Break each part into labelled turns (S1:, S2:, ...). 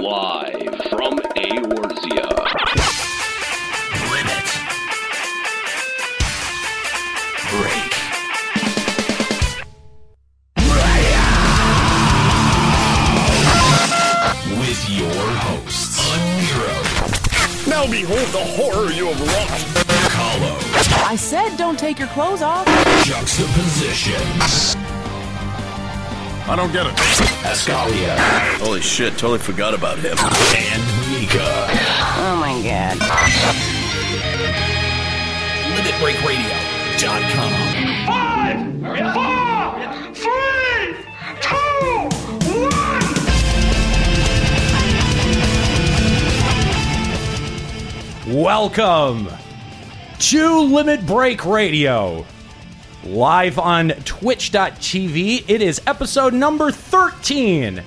S1: Live from Eorzea.
S2: Limit Break with your hosts, Nero.
S3: Now behold the horror you have wrought.
S2: Kahlo.
S4: I said don't take your clothes off.
S2: Juxtaposition.
S3: I don't get it.
S2: Ascalia.
S1: Holy shit, totally forgot about him.
S2: And Mika.
S4: Oh my god.
S2: LimitBreakRadio.com.
S5: 5, 4, 3, 2, 1.
S6: Welcome to Limit Break Radio, live on twitch.tv. It is episode number 13,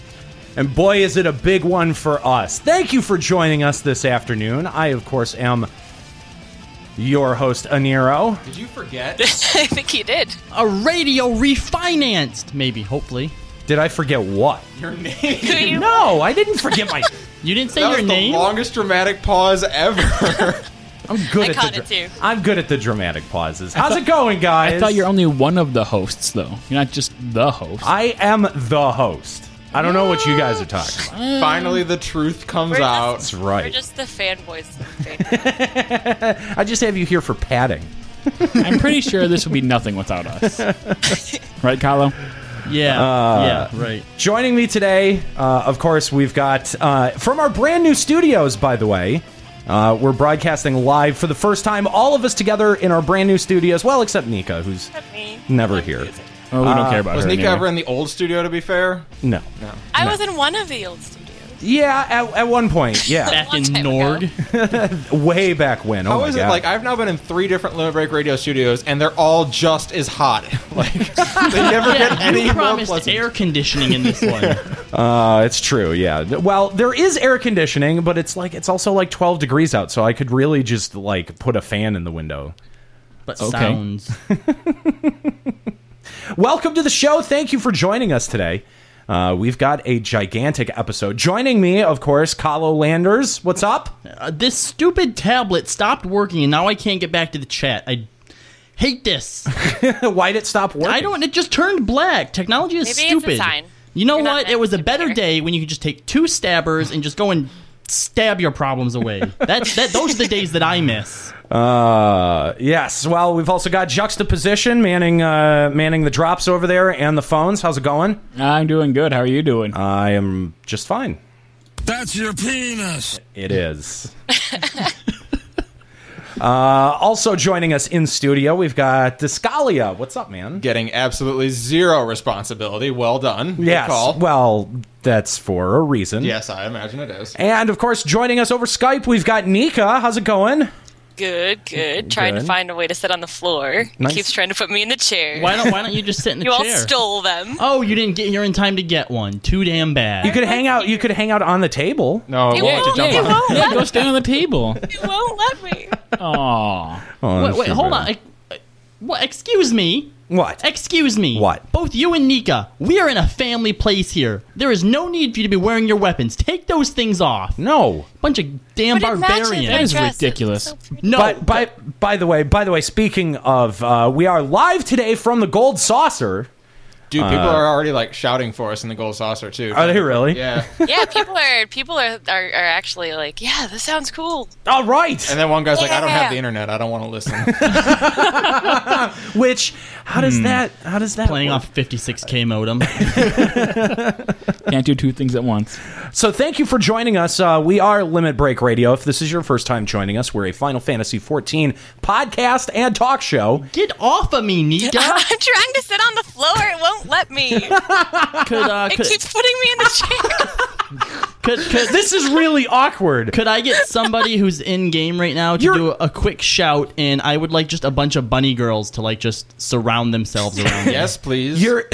S6: and boy is it a big one for us. Thank you for joining us this afternoon. I, of course, am your host, Aniro.
S7: Did you forget?
S8: I think he did.
S9: A radio refinanced, maybe, hopefully.
S6: Did I forget what?
S7: Your name.
S6: No, I didn't forget my...
S9: You didn't say
S7: That
S9: your
S7: was
S9: name?
S7: the longest dramatic pause ever.
S6: I'm good
S8: I
S6: at
S8: caught
S6: the
S8: it too.
S6: I'm good at the dramatic pauses. How's it going, guys?
S10: I thought you're only one of the hosts, though. You're not just the host.
S6: I am the host. I don't know what you guys are talking about.
S7: Finally, the truth comes out.
S6: That's
S8: We're
S6: right.
S8: just the fanboys.
S6: I just have you here for padding.
S10: I'm pretty sure this would be nothing without us. Right, Kahlo?
S9: Yeah, right.
S6: Joining me today, of course, we've got, from our brand new studios, by the way, we're broadcasting live for the first time, all of us together in our brand new studios, well, except Nika, who's never here.
S10: Oh, we don't care about
S7: Was
S10: her
S7: Nika
S10: anyway.
S7: ever in the old studio, to be fair?
S6: No.
S8: I was in one of the old studios.
S6: Yeah, at one point, yeah.
S9: Back in
S8: Long time
S9: Norg.
S6: Way back when. Oh
S7: How
S6: my
S7: is it?
S6: God.
S7: Like, I've now been in 3 different Limit Break radio studios, and they're all just as hot. Like, they never get any
S9: You
S7: more
S9: promised
S7: pleasant.
S9: air conditioning in this one.
S6: It's true, yeah. Well, there is air conditioning, but it's also like 12 degrees out, so I could really just like put a fan in the window.
S9: But
S10: Okay.
S9: sounds.
S6: Welcome to the show. Thank you for joining us today. We've got a gigantic episode. Joining me, of course, Kahlo Landers. What's up?
S9: This stupid tablet stopped working, and now I can't get back to the chat. I hate this.
S6: Why'd it stop working?
S9: I don't. It just turned black. Technology is
S8: Maybe
S9: stupid.
S8: it's a sign.
S9: You know
S8: You're not
S9: what? It was a
S8: meant to
S9: better
S8: be
S9: day when you could just take 2 stabbers and just go and stab your problems away. Those are the days that I miss.
S6: Yes. Well, we've also got Juxtaposition manning the drops over there and the phones. How's it going?
S10: I'm doing good. How are you doing?
S6: I am just fine.
S3: That's your penis.
S6: It is. Also joining us in studio, we've got Ascalia. What's up, man?
S7: Getting absolutely zero responsibility. Well done. Good
S6: Yes.
S7: call.
S6: Well, that's for a reason.
S7: Yes, I imagine it is.
S6: And, of course, joining us over Skype, we've got Nika. How's it going?
S8: Good. Trying to
S6: Good.
S8: find a way to sit on the floor.
S6: Nice.
S8: Keeps trying to put me in the chair.
S9: Why don't you just sit in the
S8: You all
S9: chair?
S8: stole them.
S9: Oh, you didn't get. You're in time to get one. Too damn bad.
S6: You could hang out. You could hang out on the table.
S7: No,
S8: It
S7: we'll have to
S8: won't,
S7: jump
S8: it
S7: on.
S8: won't
S10: Yeah,
S8: let
S10: go
S8: me.
S10: stand on the table.
S8: It won't let me.
S10: Aw.
S6: Oh, that's
S9: Wait,
S6: too
S9: hold
S6: bad.
S9: on. What? Excuse me.
S6: What?
S9: Excuse me.
S6: What?
S9: Both you and Nika, we are in a family place here. There is no need for you to be wearing your weapons. Take those things off.
S6: No.
S9: Bunch of damn
S8: But it matches
S9: barbarians.
S8: my
S10: That is
S8: dress. It's
S10: ridiculous.
S8: so pretty.
S9: No.
S6: By the way, speaking of, we are live today from the Gold Saucer.
S7: Dude, people are already like shouting for us in the gold saucer too.
S6: Are they really?
S7: Yeah.
S8: Yeah, people are actually like, yeah, this sounds cool.
S6: All right.
S7: And then one guy's like, I don't have
S8: Yeah.
S7: the internet. I don't want to listen.
S6: Which, how does that
S9: Playing
S6: work?
S9: off 56K modem.
S10: Can't do 2 things at once.
S6: So thank you for joining us. We are Limit Break Radio. If this is your first time joining us, we're a Final Fantasy XIV podcast and talk show.
S9: Get off of me, Nika.
S8: I'm trying to sit on the floor. It won't let me. It keeps putting me in the chair.
S6: This is really awkward.
S9: Could I get somebody who's in game right now to do a quick shout, and I would like just a bunch of bunny girls to like just surround themselves around me.
S7: Yes, please.
S6: You're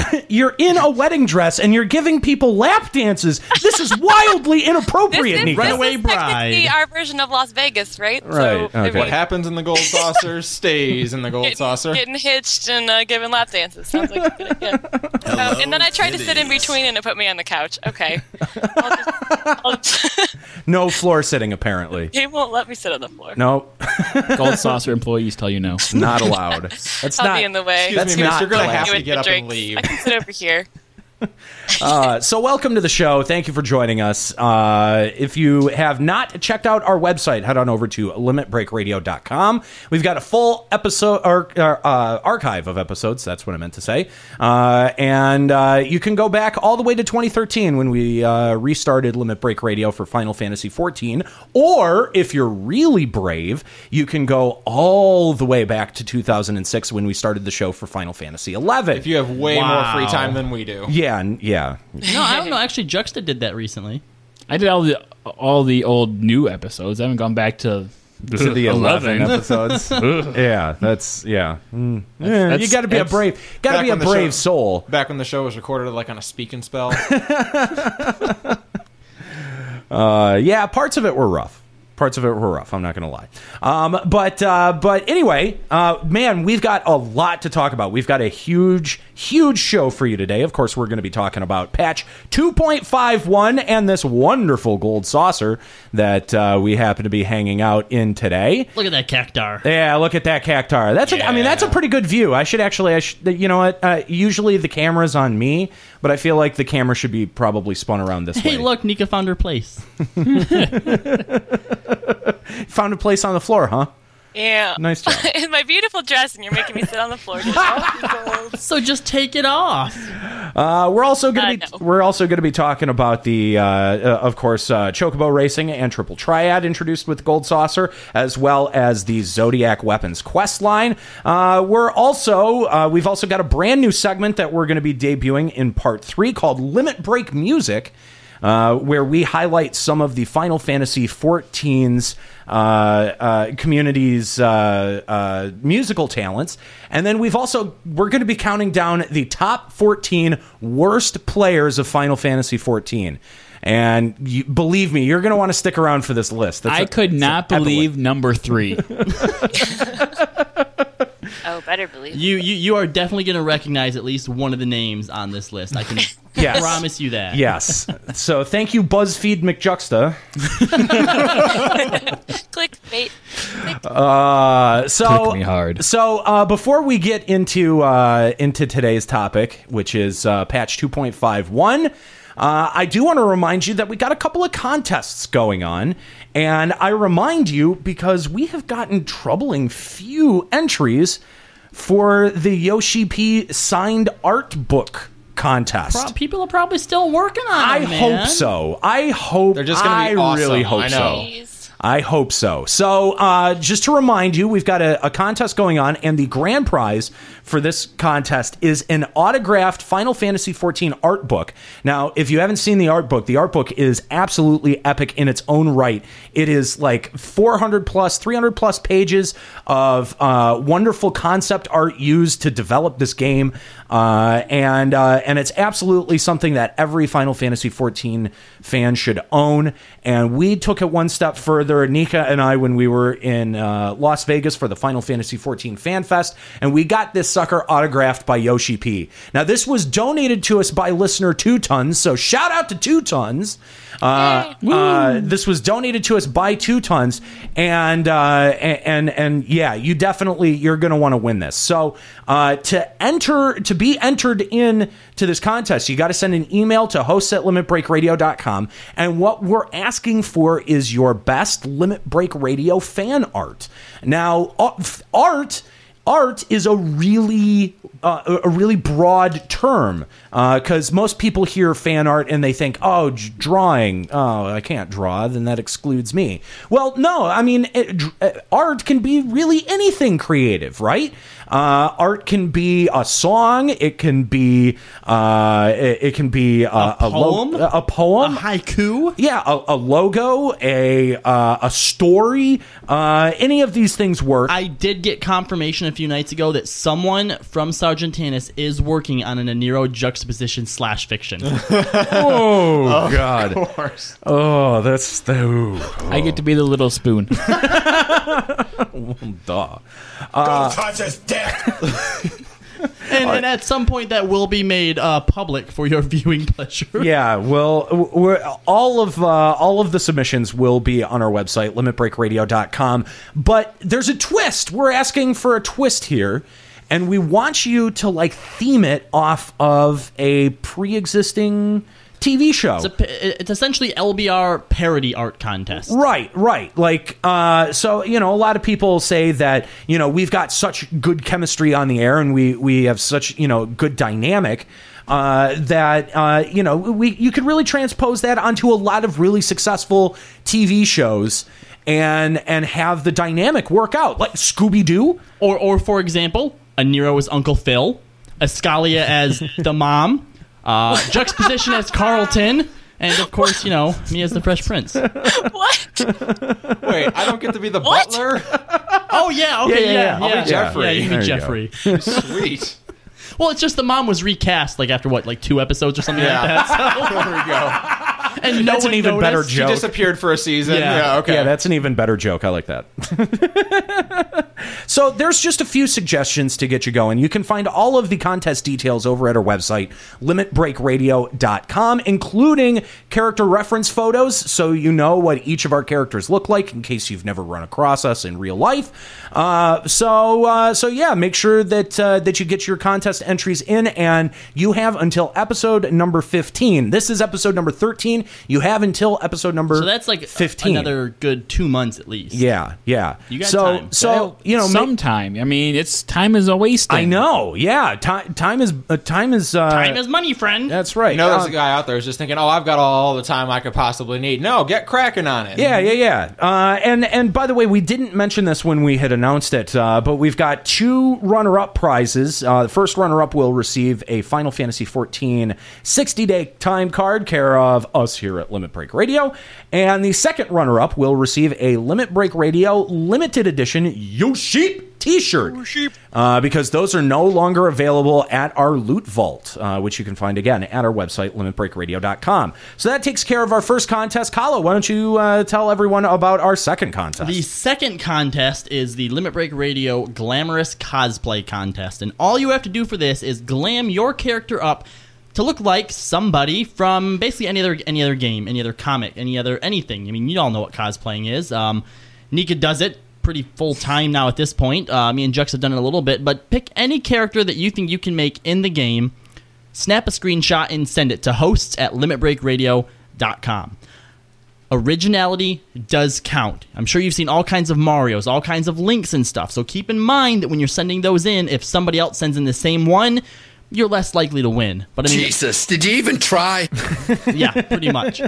S6: in a wedding dress and you're giving people lap dances. This is wildly inappropriate, Nika.
S9: Runaway
S8: This is
S9: bride.
S8: technically our version of Las Vegas, right?
S6: Right,
S8: So, I
S6: okay.
S8: mean,
S7: What happens in the gold saucer stays in the gold saucer.
S8: Getting hitched and giving lap dances. Sounds like a good idea. And then I tried to sit in between and it put me on the couch. Okay.
S6: No floor sitting, apparently.
S8: They won't let me sit on the floor.
S6: No.
S10: Gold Saucer employees tell you no.
S6: It's not allowed. That's
S8: I'll
S6: not
S8: be in the way.
S6: That's
S7: me, miss,
S6: not
S7: you're gonna have
S8: You
S7: to
S8: with
S7: get
S8: the
S7: up and
S8: drinks.
S7: leave.
S8: I can sit over here.
S6: So welcome to the show. Thank you for joining us. If you have not checked out our website, head on over to limitbreakradio.com. We've got a full episode archive of episodes. That's what I meant to say. And you can go back all the way to 2013 when we restarted Limit Break Radio for Final Fantasy XIV. Or if you're really brave, you can go all the way back to 2006 when we started the show for Final Fantasy XI.
S7: If you have way more free time than we do.
S6: Yeah.
S9: No, I don't know. Actually, Juxta did that recently.
S10: I did all the old new episodes. I haven't gone back to
S6: the 11 episodes. Yeah, that's you got to be a brave soul.
S7: Back when the show was recorded like on a speak and spell.
S6: Yeah, parts of it were rough. I'm not going to lie. But anyway, man, we've got a lot to talk about. We've got a huge show for you today. Of course, we're going to be talking about patch 2.51 and this wonderful gold saucer that we happen to be hanging out in today.
S9: Look at that cactar.
S6: Yeah, look at that cactar. That's a pretty good view. I should you know what? Usually the camera's on me, but I feel like the camera should be probably spun around this way.
S9: Hey, look, Nika found her place.
S6: Found a place on the floor, huh?
S8: Yeah.
S6: Nice job.
S8: In my beautiful dress, and you're making me sit on the floor.
S9: So just take it off.
S6: We're also going to be talking about the, of course, Chocobo Racing and Triple Triad introduced with Gold Saucer, as well as the Zodiac Weapons quest line. We've also got a brand new segment that we're going to be debuting in part 3 called Limit Break Music. Where we highlight some of the Final Fantasy XIV's community's musical talents. And then we're going to be counting down the top 14 worst players of Final Fantasy XIV. And believe me, you're going to want to stick around for this list.
S10: I could not believe number 3.
S8: Oh, better believe it.
S9: You are definitely going to recognize at least one of the names on this list. I can promise you that.
S6: Yes. So thank you, BuzzFeed McJuxta.
S8: Clickbait.
S10: Click me hard.
S6: So before we get into today's topic, which is patch 2.51, I do want to remind you that we got a couple of contests going on. And I remind you because we have gotten troubling few entries for the Yoshi P signed art book contest.
S9: People are probably still working on it, man.
S6: I hope so. They're just going to be awesome. Really hope so. I hope so. So, just to remind you, we've got a contest going on, and the grand prize for this contest is an autographed Final Fantasy XIV art book. Now, if you haven't seen the art book is absolutely epic in its own right. It is like 300 plus pages of wonderful concept art used to develop this game, and it's absolutely something that every Final Fantasy XIV fan should own. And we took it one step further, Nika and I, when we were in Las Vegas for the Final Fantasy XIV Fan Fest, and we got this sucker autographed by Yoshi P. Now, this was donated to us by listener 2 Tons, so shout out to 2 Tons. This was donated to us by 2 Tons, and yeah, you're going to want to win this. So to be entered in to this contest, you got to send an email to hosts@limitbreakradio.com, and what we're asking for is your best Limit Break Radio fan art. Now, art is a really broad term, because most people hear fan art and they think, oh, drawing. Oh, I can't draw, then that excludes me. Well, no, I mean, art can be really anything creative, right? Art can be a song. It can be a
S9: poem,
S6: a
S9: haiku.
S6: Yeah, a logo, a story. Any of these things work.
S9: I did get confirmation a few nights ago that someone from Sargentanis is working on an Aniro juxtaposition /fiction.
S6: Oh God!
S7: Of course.
S6: Oh, that's the.
S10: I get to be the little spoon.
S6: Duh.
S2: Don't touch his dick.
S9: And at some point that will be made public for your viewing pleasure.
S6: Yeah, well, all of the submissions will be on our website, limitbreakradio.com. But there's a twist. We're asking for a twist here, and we want you to like theme it off of a pre-existing TV show.
S9: It's essentially LBR parody art contest.
S6: Right. Like, so, a lot of people say that, we've got such good chemistry on the air and we have such, good dynamic that, you could really transpose that onto a lot of really successful TV shows and have the dynamic work out. Like Scooby-Doo.
S9: Or for example, a Nero as Uncle Phil, Ascalia as the mom, Juxtaposition as Carlton, and of course, me as the Fresh Prince.
S8: What?
S7: Wait, I don't get to be the butler?
S9: Oh, yeah, okay, yeah.
S7: I'll be Jeffrey.
S9: Yeah, you
S6: There
S9: be
S6: you
S9: Jeffrey.
S7: Sweet.
S9: Well, it's just the mom was recast, like, after, 2 episodes or something like that? So.
S7: There we go.
S9: And
S6: That's an even better joke.
S7: She disappeared for a season.
S9: Yeah.
S7: Okay.
S6: Yeah, that's an even better joke. I like that. So there's just a few suggestions to get you going. You can find all of the contest details over at our website, limitbreakradio.com, including character reference photos, so you know what each of our characters look like in case you've never run across us in real life. So yeah, make sure that you get your contest entries in, and you have until episode number 15. This is episode number 13. You have until episode number 15.
S9: So that's 15. Another good 2 months at least.
S6: Yeah.
S9: You got time.
S6: So
S10: sometime. I mean, time is a wasting.
S6: I know. Yeah, time is
S9: time is money, friend.
S6: That's right.
S7: There's a guy out there who's just thinking, "Oh, I've got all the time I could possibly need." No, get cracking on it.
S6: Yeah. And by the way, we didn't mention this when we had announced it, but we've got 2 runner-up prizes. The first runner-up will receive a Final Fantasy XIV 60-day time card, care of us here at Limit Break Radio, and the second runner-up will receive a Limit Break Radio limited edition Yo Sheep t-shirt, because those are no longer available at our Loot Vault, which you can find again at our website, limitbreakradio.com. So that takes care of our first contest. Kalo, why don't you tell everyone about our second contest?
S9: The second contest is the Limit Break Radio Glamorous Cosplay Contest, and all you have to do for this is glam your character up to look like somebody from basically any other game, any other comic, anything. I mean, you all know what cosplaying is. Nika does it pretty full time now at this point. Me and Jux have done it a little bit, but pick any character that you think you can make in the game, snap a screenshot, and send it to hosts@limitbreakradio.com. Originality does count. I'm sure you've seen all kinds of Marios, all kinds of Links and stuff, so keep in mind that when you're sending those in, if somebody else sends in the same one, you're less likely to win. But I mean,
S3: Jesus, did you even try?
S9: Yeah, pretty much.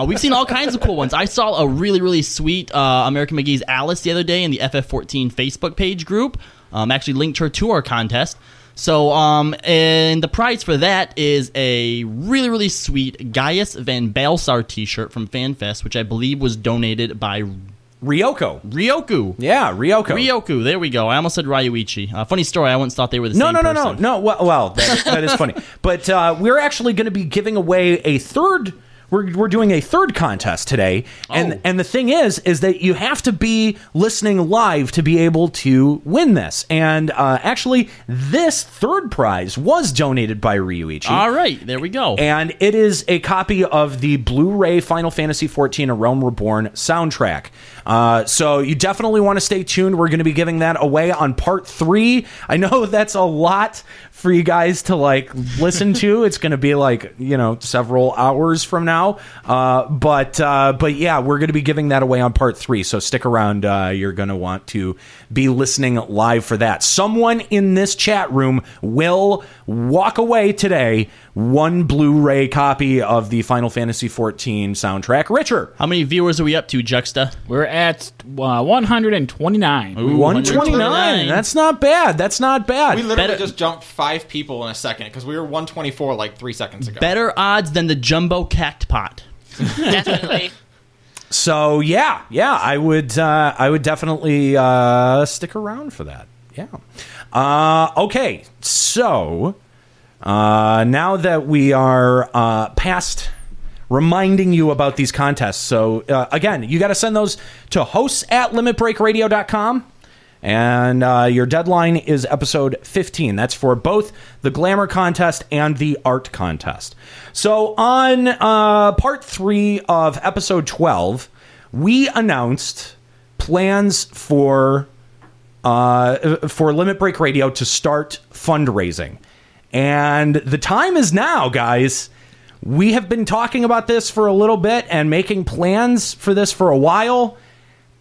S9: We've seen all kinds of cool ones. I saw a really, really sweet American McGee's Alice the other day in the FF14 Facebook page group. Actually linked her to our contest. So, and the prize for that is a really, really sweet Gaius Van Balsar t-shirt from FanFest, which I believe was donated by Ryoku.
S6: Yeah,
S9: Ryoku. There we go. I almost said Ryuichi. Funny story. I once thought they were the same person.
S6: No. Well, that is funny. But we're actually going to be giving away a third. We're doing a third contest today, and the thing is that you have to be listening live to be able to win this. And actually, this third prize was donated by Ryuichi.
S9: All right, there we go.
S6: And it is a copy of the Blu-ray Final Fantasy XIV: A Realm Reborn soundtrack. So you definitely want to stay tuned. We're going to be giving that away on part 3. I know that's a lot for you guys to listen to. It's going to be several hours from now. But yeah, we're going to be giving that away on part 3. So stick around. You're going to want to be listening live for that. Someone in this chat room will walk away today one Blu-ray copy of the Final Fantasy XIV soundtrack. Richard,
S9: how many viewers are we up to, Juxta?
S10: We're at 129.
S6: Ooh, 129. That's not bad.
S7: We literally just jumped 5 people in a second because we were 124 3 seconds ago.
S9: Better odds than the jumbo cactpot.
S8: Definitely.
S6: So yeah, I would definitely stick around for that. Yeah. Okay, so now that we are past reminding you about these contests, so again, you got to send those to hosts@limitbreakradio.com. And your deadline is episode 15. That's for both the Glamour contest and the art contest. So on part 3 of episode 12, we announced plans for Limit Break Radio to start fundraising. And the time is now, guys. We have been talking about this for a little bit and making plans for this for a while.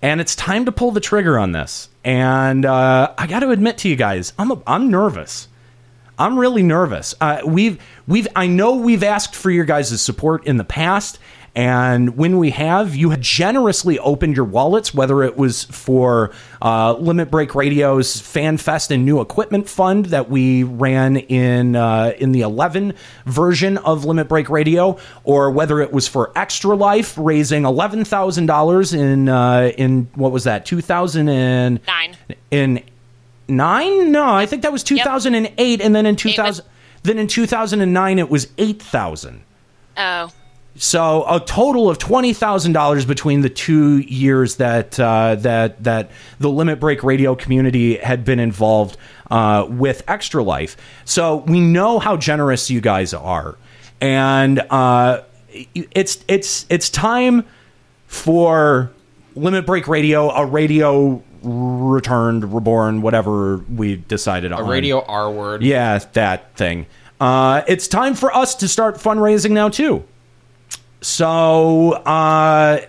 S6: And it's time to pull the trigger on this. And I got to admit to you guys, I'm nervous. I'm really nervous. I know we've asked for your guys' support in the past, and when we have, you have generously opened your wallets, whether it was for Limit Break Radio's Fan Fest and New Equipment Fund that we ran in the 11 version of Limit Break Radio, or whether it was for Extra Life, raising $11,000 in what was that, 2009? In 9? No, I think that was 2008, yep. And then in 2009 it was 8,000.
S8: Oh.
S6: So a total of $20,000 between the 2 years that the Limit Break Radio community had been involved with Extra Life. So we know how generous you guys are, and it's time for Limit Break Radio, a radio returned, reborn, whatever we decided on.
S7: A radio R word.
S6: Yeah, that thing. It's time for us to start fundraising now too. So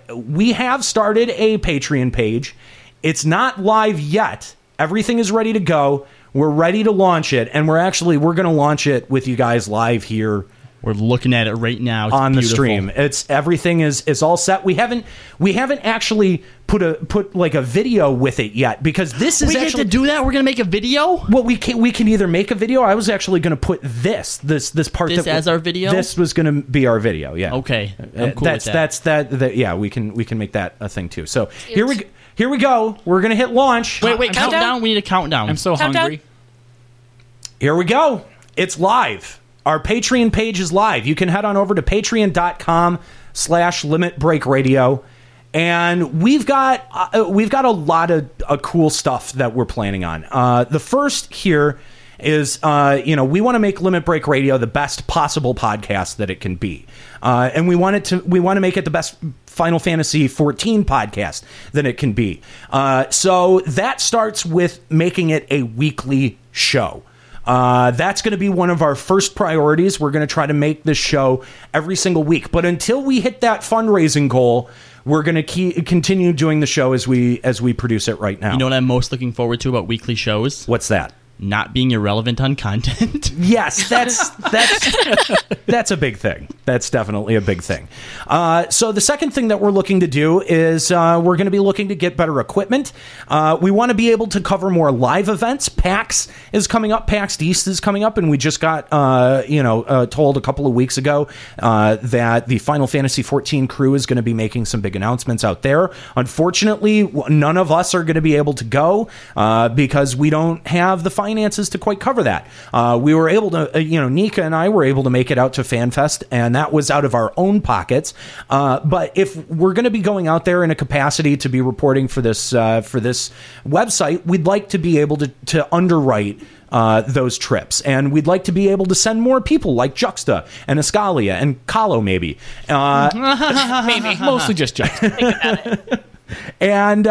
S6: we have started a Patreon page. It's not live yet. Everything is ready to go. We're ready to launch it, and we're going to launch it with you guys live here.
S9: We're looking at it right now. It's
S6: on
S9: beautiful.
S6: The stream. Everything is all set. We haven't actually put like a video with it yet, because this is
S9: we get to do that. We're gonna make a video.
S6: Well, we can either make a video. I was actually gonna put this part
S9: as our video.
S6: This was gonna be our video. Yeah.
S9: Okay. I'm cool with that.
S6: Yeah, we can make that a thing too. So here we go. We're gonna hit launch.
S9: Wait, countdown. We need a countdown.
S10: I'm so hungry.
S6: Here we go. It's live. Our Patreon page is live. You can head on over to patreon.com/Limit Break Radio. And we've got a lot of cool stuff that we're planning on. The first here is, we want to make Limit Break Radio the best possible podcast that it can be. And we want to make it the best Final Fantasy 14 podcast that it can be. So that starts with making it a weekly show. That's going to be one of our first priorities. We're going to try to make this show every single week. But until we hit that fundraising goal, we're going to continue doing the show as we produce it right now.
S9: You know what I'm most looking forward to about weekly shows?
S6: What's that?
S9: Not being irrelevant on content.
S6: Yes, that's a big thing. That's definitely a big thing. So the second thing that we're looking to do is we're going to be looking to get better equipment. We want to be able to cover more live events. PAX is coming up. PAX East is coming up, and we just got told a couple of weeks ago that the Final Fantasy 14 crew is going to be making some big announcements out there. Unfortunately, none of us are going to be able to go because we don't have the finances to quite cover that. We were able to, Nika and I were able to make it out to FanFest, and that was out of our own pockets. But if we're going to be going out there in a capacity to be reporting for this website, we'd like to be able to underwrite those trips, and we'd like to be able to send more people like Juxta and Ascalia and Kahlo, maybe.
S8: Maybe
S10: mostly just Juxta.
S8: Think about it.
S6: And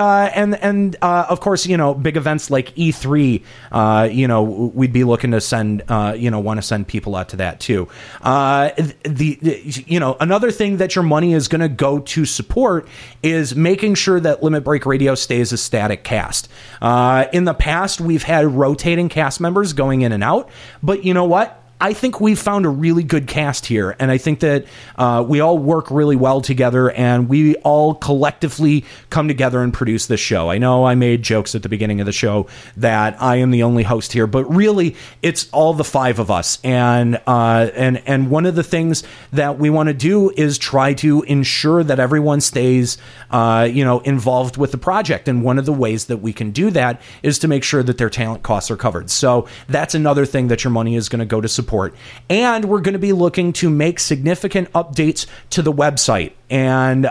S6: of course, big events like E3, we'd be looking to send, want to send people out to that too. Another thing that your money is going to go to support is making sure that Limit Break Radio stays a static cast. In the past, we've had rotating cast members going in and out, but you know what? I think we've found a really good cast here, and I think that we all work really well together, and we all collectively come together and produce this show. I know I made jokes at the beginning of the show that I am the only host here, but really, it's all the five of us. And one of the things that we want to do is try to ensure that everyone stays, involved with the project. And one of the ways that we can do that is to make sure that their talent costs are covered. So that's another thing that your money is going to go to support. support, and we're going to be looking to make significant updates to the website. And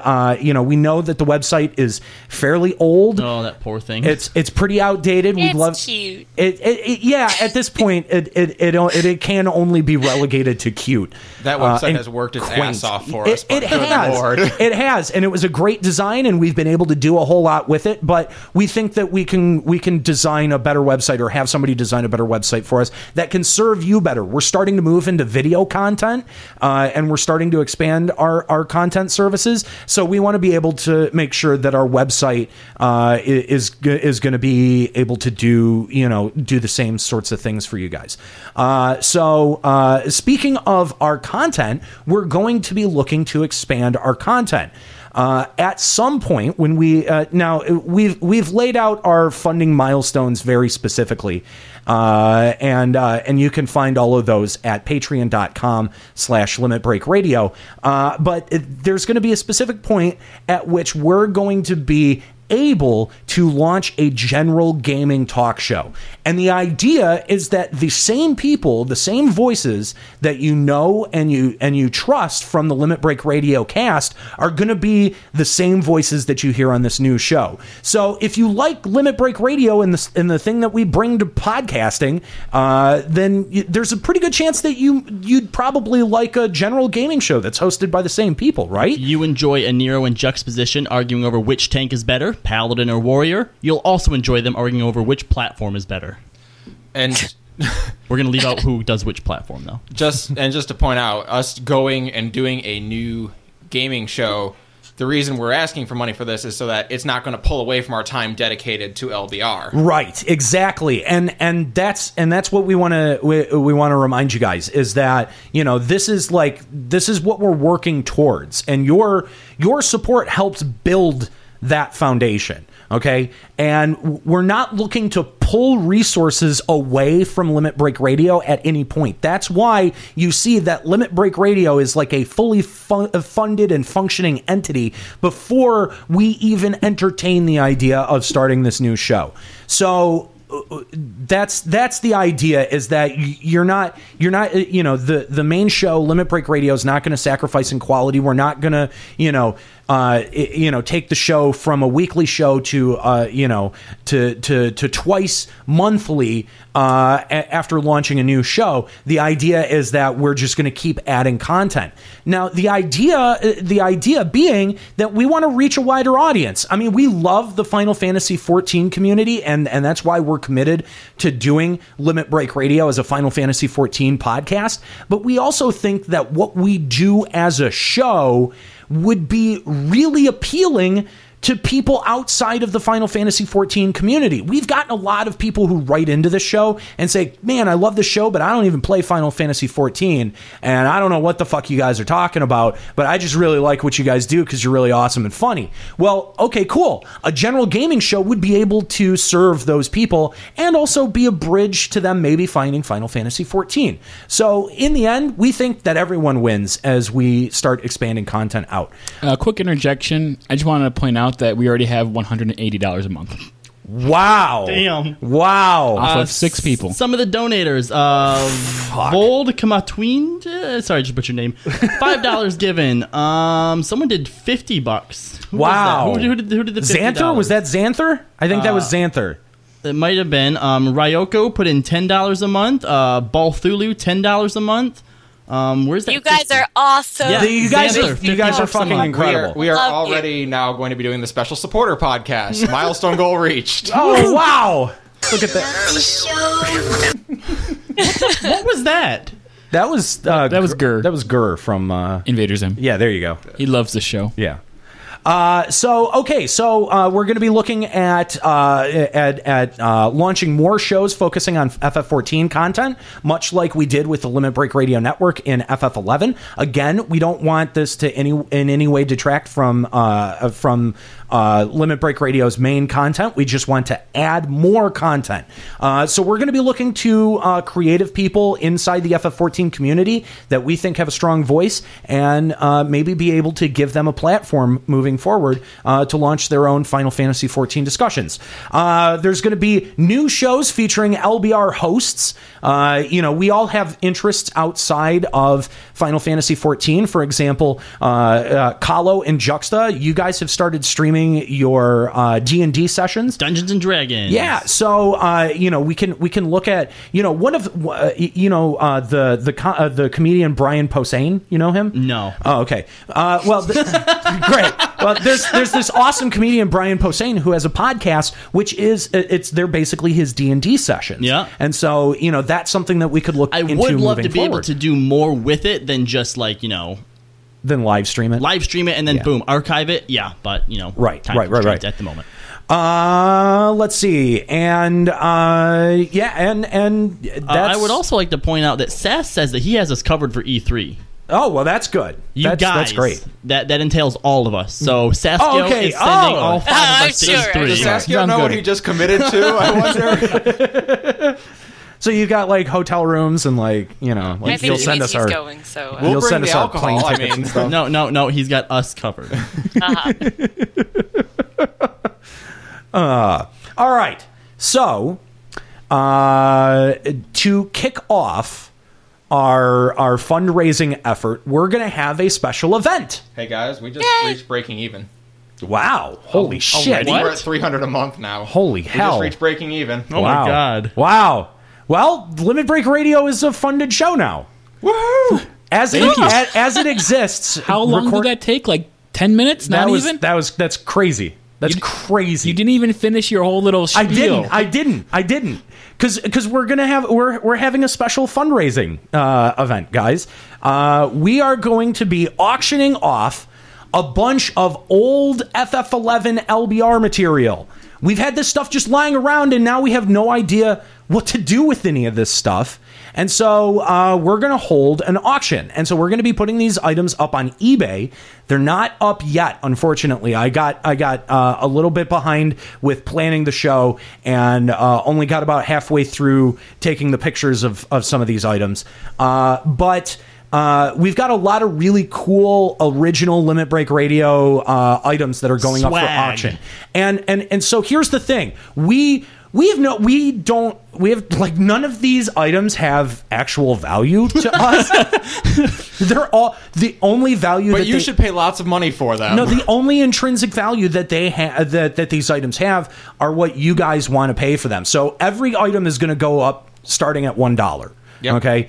S6: we know that the website is fairly old.
S9: Oh, that poor thing.
S6: It's pretty outdated.
S8: It's cute.
S6: Yeah, at this point, it can only be relegated to cute.
S7: That website has worked its ass off for us.
S6: It has, and it was a great design, and we've been able to do a whole lot with it. But we think that we can design a better website, or have somebody design a better website for us that can serve you better. We're starting to move into video content, and we're starting to expand our content services. So we want to be able to make sure that our website is going to be able to do the same sorts of things for you guys. So speaking of our content, we're going to be looking to expand our content. At some point, when we've laid out our funding milestones very specifically, and you can find all of those at patreon.com/limitbreakradio. But there's going to be a specific point at which we're going to be able to launch a general gaming talk show. And the idea is that the same people, the same voices that you know and you trust from the Limit Break Radio cast are going to be the same voices that you hear on this new show. So if you like Limit Break Radio and the thing that we bring to podcasting, then there's a pretty good chance that you'd probably like a general gaming show that's hosted by the same people, right?
S9: You enjoy a Nero and Juxtaposition arguing over which tank is better, Paladin or Warrior. You'll also enjoy them arguing over which platform is better.
S7: And
S9: we're going to leave out who does which platform, though.
S7: Just to point out, us going and doing a new gaming show, the reason we're asking for money for this is so that it's not going to pull away from our time dedicated to LBR.
S6: Right, exactly, and that's what we want to remind you guys is that this is what we're working towards, and your support helps build that foundation. Okay, and we're not looking to pull resources away from Limit Break Radio at any point. That's why you see that Limit Break Radio is like a fully funded and functioning entity before we even entertain the idea of starting this new show. So that's the idea, is that you're not the main show, Limit Break Radio, is not going to sacrifice in quality. We're not going to take the show from a weekly show to twice monthly after launching a new show. The idea is that we're just going to keep adding content. Now, the idea being that we want to reach a wider audience. I mean, we love the Final Fantasy XIV community, and that's why we're committed to doing Limit Break Radio as a Final Fantasy XIV podcast. But we also think that what we do as a show would be really appealing to people outside of the Final Fantasy XIV community. We've gotten a lot of people who write into the show and say, man, I love the show, but I don't even play Final Fantasy XIV, and I don't know what the fuck you guys are talking about, but I just really like what you guys do because you're really awesome and funny. Well, okay, cool. A general gaming show would be able to serve those people and also be a bridge to them maybe finding Final Fantasy XIV. So in the end, we think that everyone wins as we start expanding content out.
S10: Quick interjection. I just wanted to point out that we already have $180 a month.
S6: Wow.
S9: Damn.
S6: Wow.
S10: Off of 6 people.
S9: Some of the donators. Vold Kamatween. Sorry, just butchered your name. $5 given. Someone did $50.
S6: Wow.
S9: Who did the $50?
S6: Xanther? Was that Xanther? I think that was Xanther.
S9: It might have been. Ryoko put in $10 a month. Balthulu, $10 a month. Where's that?
S8: You guys are awesome.
S9: Yeah,
S6: you guys are fucking incredible.
S7: We are already now going to be doing the special supporter podcast. Milestone goal reached.
S6: Oh, wow. Look at that.
S9: What was that?
S6: That was
S10: Gur.
S6: That was Gur from
S10: Invader Zim.
S6: Yeah, there you go.
S10: He loves the show.
S6: Yeah. So we're going to be looking at launching more shows focusing on FF14 content, much like we did with the Limit Break Radio Network in FF11. Again, we don't want this to in any way detract from Limit Break Radio's main content. We just want to add more content. So we're going to be looking to creative people inside the FF14 community that we think have a strong voice and maybe be able to give them a platform moving moving forward to launch their own Final Fantasy XIV discussions. There's going to be new shows featuring LBR hosts. We all have interests outside of Final Fantasy XIV. For example, Kahlo and Juxta, you guys have started streaming your D&D sessions,
S9: Dungeons and Dragons.
S6: Yeah, so we can look at one of the comedian Brian Posehn. You know him?
S9: No.
S6: Oh, okay. Great. Well, there's this awesome comedian Brian Posehn who has a podcast, which is they're basically his D&D sessions.
S9: Yeah,
S6: and so that's something that we could look into.
S9: I would love to be
S6: forward.
S9: able to do more with it than just
S6: than live stream it.
S9: Live stream it and then boom, archive it. Yeah, but
S6: right
S9: at the moment.
S6: Let's see, and I
S9: would also like to point out that Sass says that he has us covered for E3.
S6: Oh, well, that's good. That's great.
S9: That entails all of us. So Saskia is sending all 5 of us to E3.
S7: Does Saskia know what he just committed to? I wonder.
S6: So you got hotel rooms and
S8: you'll send us our going. So
S7: we'll bring the alcohol.
S9: No, he's got us covered.
S6: All right. So to kick off our fundraising effort, we're going to have a special event.
S7: Hey guys, we just reached breaking even.
S6: Wow! Holy shit!
S7: We're at $300 a month now.
S6: Holy hell!
S7: We just reached breaking even.
S9: Oh my god!
S6: Wow! Well, Limit Break Radio is a funded show now.
S10: Woo!
S6: As it exists.
S10: How long did that take? 10 minutes?
S6: That's crazy. That's crazy.
S10: You didn't even finish your whole little spiel.
S6: I didn't. Because we're having a special fundraising event, guys. We are going to be auctioning off a bunch of old FF11 LBR material. We've had this stuff just lying around, and now we have no idea what to do with any of this stuff. And so we're going to hold an auction. And so we're going to be putting these items up on eBay. They're not up yet, unfortunately. I got a little bit behind with planning the show and only got about halfway through taking the pictures of some of these items. But we've got a lot of really cool original Limit Break Radio items that are going up for auction. And so here's the thing. None of these items have actual value to us. They're all the only value.
S7: But you should pay lots of money for them.
S6: No, the only intrinsic value that they have, that these items have, are what you guys want to pay for them. So every item is going to go up starting at $1. Yep. Okay.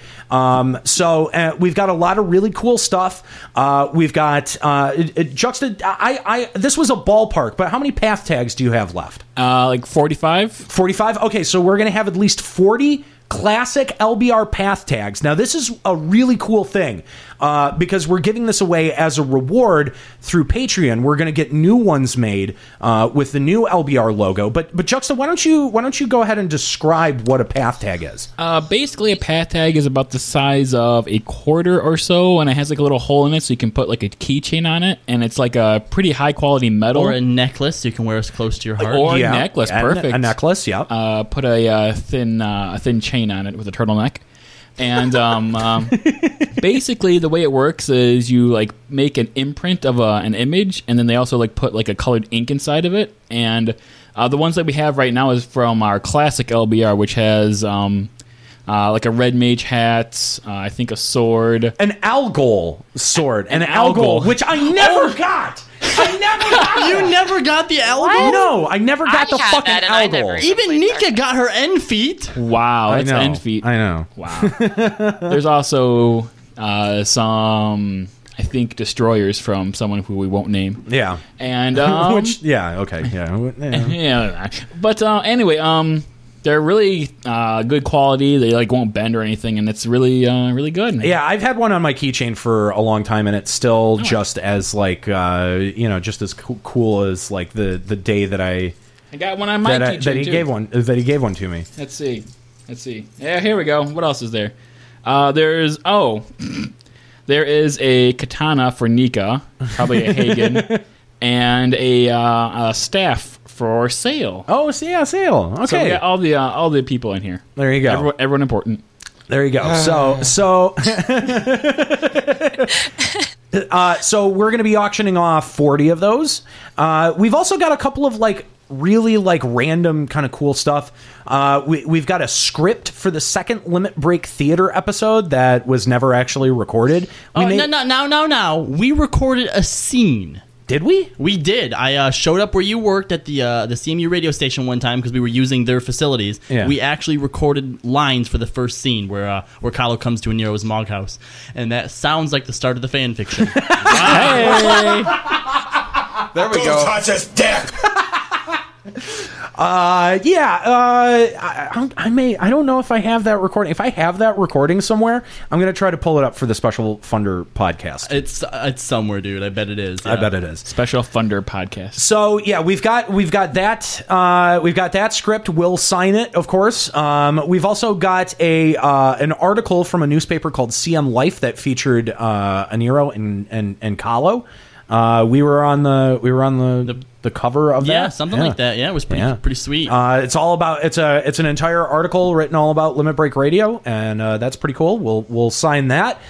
S6: So we've got a lot of really cool stuff. We've got Juxta. This was a ballpark, but how many path tags do you have left?
S10: 45.
S6: 45. Okay, so we're gonna have at least 40 classic LBR path tags. Now, this is a really cool thing because we're giving this away as a reward through Patreon. We're going to get new ones made with the new LBR logo. But Juxta, why don't you go ahead and describe what a path tag is?
S10: Basically, a path tag is about the size of a quarter or so, and it has a little hole in it, so you can put a keychain on it, and it's a pretty high quality metal
S9: or a necklace you can wear as close to your heart.
S10: Or a necklace, perfect.
S6: A necklace, yeah.
S10: Put a thin chain on it with a turtleneck. And basically the way it works is you make an imprint of an image, and then they also put a colored ink inside of it. And the ones that we have right now is from our classic LBR, which has a red mage hat, I think a sword,
S6: an Algol sword, an Algol, which I never got.
S9: You never got the Algol?
S6: No, I never got the fucking Algol.
S9: Even Nika got her end feet.
S10: Wow, that's end feet.
S6: I know.
S10: Wow. There's also some, I think, destroyers from someone who we won't name.
S6: Yeah.
S10: And
S6: which, yeah, okay, yeah.
S10: Yeah. But anyway, they're really good quality. They won't bend or anything, and it's really really good.
S6: Yeah, I've had one on my keychain for a long time, and it's still just as just as cool as the day that I
S10: got one on my keychain
S6: that he
S10: too.
S6: gave one to me.
S10: Let's see. Yeah, here we go. What else is there? There is a katana for Nika, probably a Hagen, and a staff for Sale.
S6: Oh, yeah, Sale. Okay.
S10: So we got all the people in here.
S6: There you go.
S10: Everyone important.
S6: There you go. So we're going to be auctioning off 40 of those. We've also got a couple of really random kind of cool stuff. We've got a script for the second Limit Break Theater episode that was never actually recorded.
S9: No. We recorded a scene.
S6: Did we?
S9: We did. I showed up where you worked at the CMU radio station one time because we were using their facilities.
S6: Yeah.
S9: We actually recorded lines for the first scene where Kylo comes to Nero's Mog House, and that sounds like the start of the fan fiction.
S7: Hey. There we go.
S3: Don't touch his dick.
S6: I don't know if I have that recording. If I have that recording somewhere, I'm going to try to pull it up for the Special Funder podcast.
S9: It's somewhere, dude. I bet it is. Yeah.
S6: I bet it is.
S10: Special Funder podcast.
S6: So yeah, we've got that script. We'll sign it, of course. We've also got an article from a newspaper called CM Life that featured Aniro and Kahlo. We were on the cover of that.
S9: Yeah, something like that. Yeah, it was pretty sweet.
S6: It's all about it's an entire article written all about Limit Break Radio, and that's pretty cool. We'll sign that.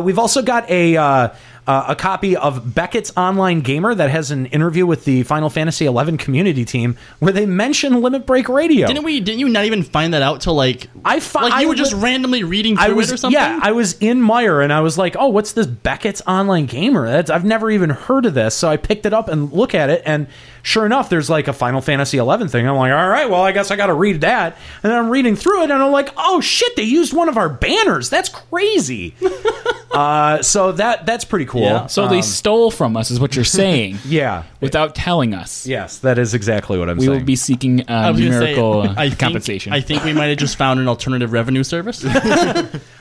S6: We've also got a copy of Beckett's Online Gamer that has an interview with the Final Fantasy XI community team where they mention Limit Break Radio.
S9: Didn't you not even find that out till you were just randomly reading through it or something?
S6: Yeah, I was in Meyer and I was like, oh, what's this Beckett's Online Gamer? I've never even heard of this. So I picked it up and look at it, and sure enough, there's a Final Fantasy XI thing. I'm like, all right, well, I guess I got to read that. And then I'm reading through it and I'm like, oh shit, they used one of our banners. That's crazy. So that's pretty cool.
S10: Yeah. So they stole from us, is what you're saying.
S6: Yeah.
S10: Without telling us.
S6: Yes, that is exactly what I'm saying.
S10: We will be seeking numerical compensation.
S9: I think we might have just found an alternative revenue service.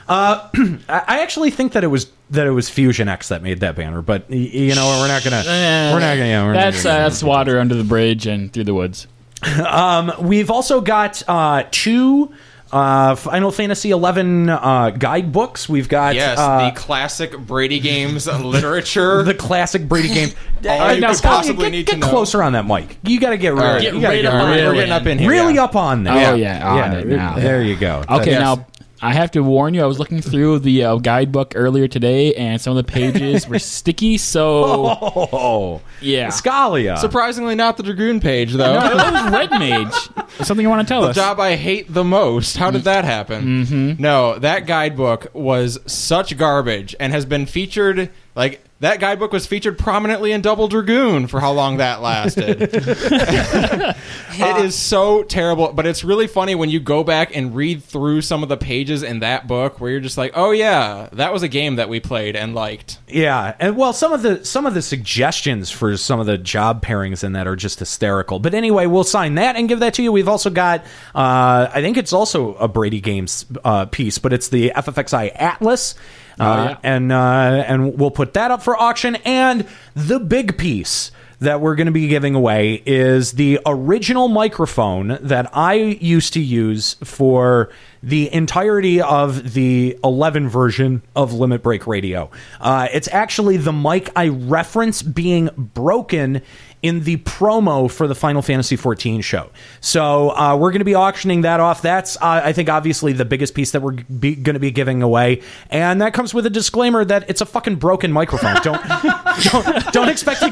S6: I actually think that it was Fusion X that made that banner, but we're not gonna.
S10: That's water under the bridge and through the woods.
S6: We've also got 2 Final Fantasy XI guidebooks. We've got
S7: the classic Brady Games literature.
S6: The classic Brady Games.
S7: All you could possibly need to know.
S6: Get closer on that mic. You got to get
S7: We're getting up in here.
S6: Really up on there.
S10: Oh yeah, on it now.
S6: There you go.
S10: Okay, now I have to warn you, I was looking through the guidebook earlier today, and some of the pages were sticky, so... yeah.
S6: Scalia.
S7: Surprisingly not the Dragoon page, though.
S10: No, it was Red Mage. There's something you want to tell us.
S7: The job I hate the most. How did that happen?
S10: Mm-hmm.
S7: No, that guidebook was such garbage and has been featured... that guidebook was featured prominently in Double Dragoon for how long that lasted. It is so terrible, but it's really funny when you go back and read through some of the pages in that book where you're just like, oh yeah, that was a game that we played and liked.
S6: Yeah, and well, some of the suggestions for some of the job pairings in that are just hysterical. But anyway, we'll sign that and give that to you. We've also got, I think it's also a Brady Games piece, but it's the FFXI Atlas. And we'll put that up for auction. And the big piece that we're going to be giving away is the original microphone that I used to use for the entirety of the 11 version of Limit Break Radio. It's actually the mic I reference being broken in the promo for the Final Fantasy XIV show. So we're going to be auctioning that off. That's, I think, obviously the biggest piece that we're going to be giving away. And that comes with a disclaimer that it's a fucking broken microphone. Don't expect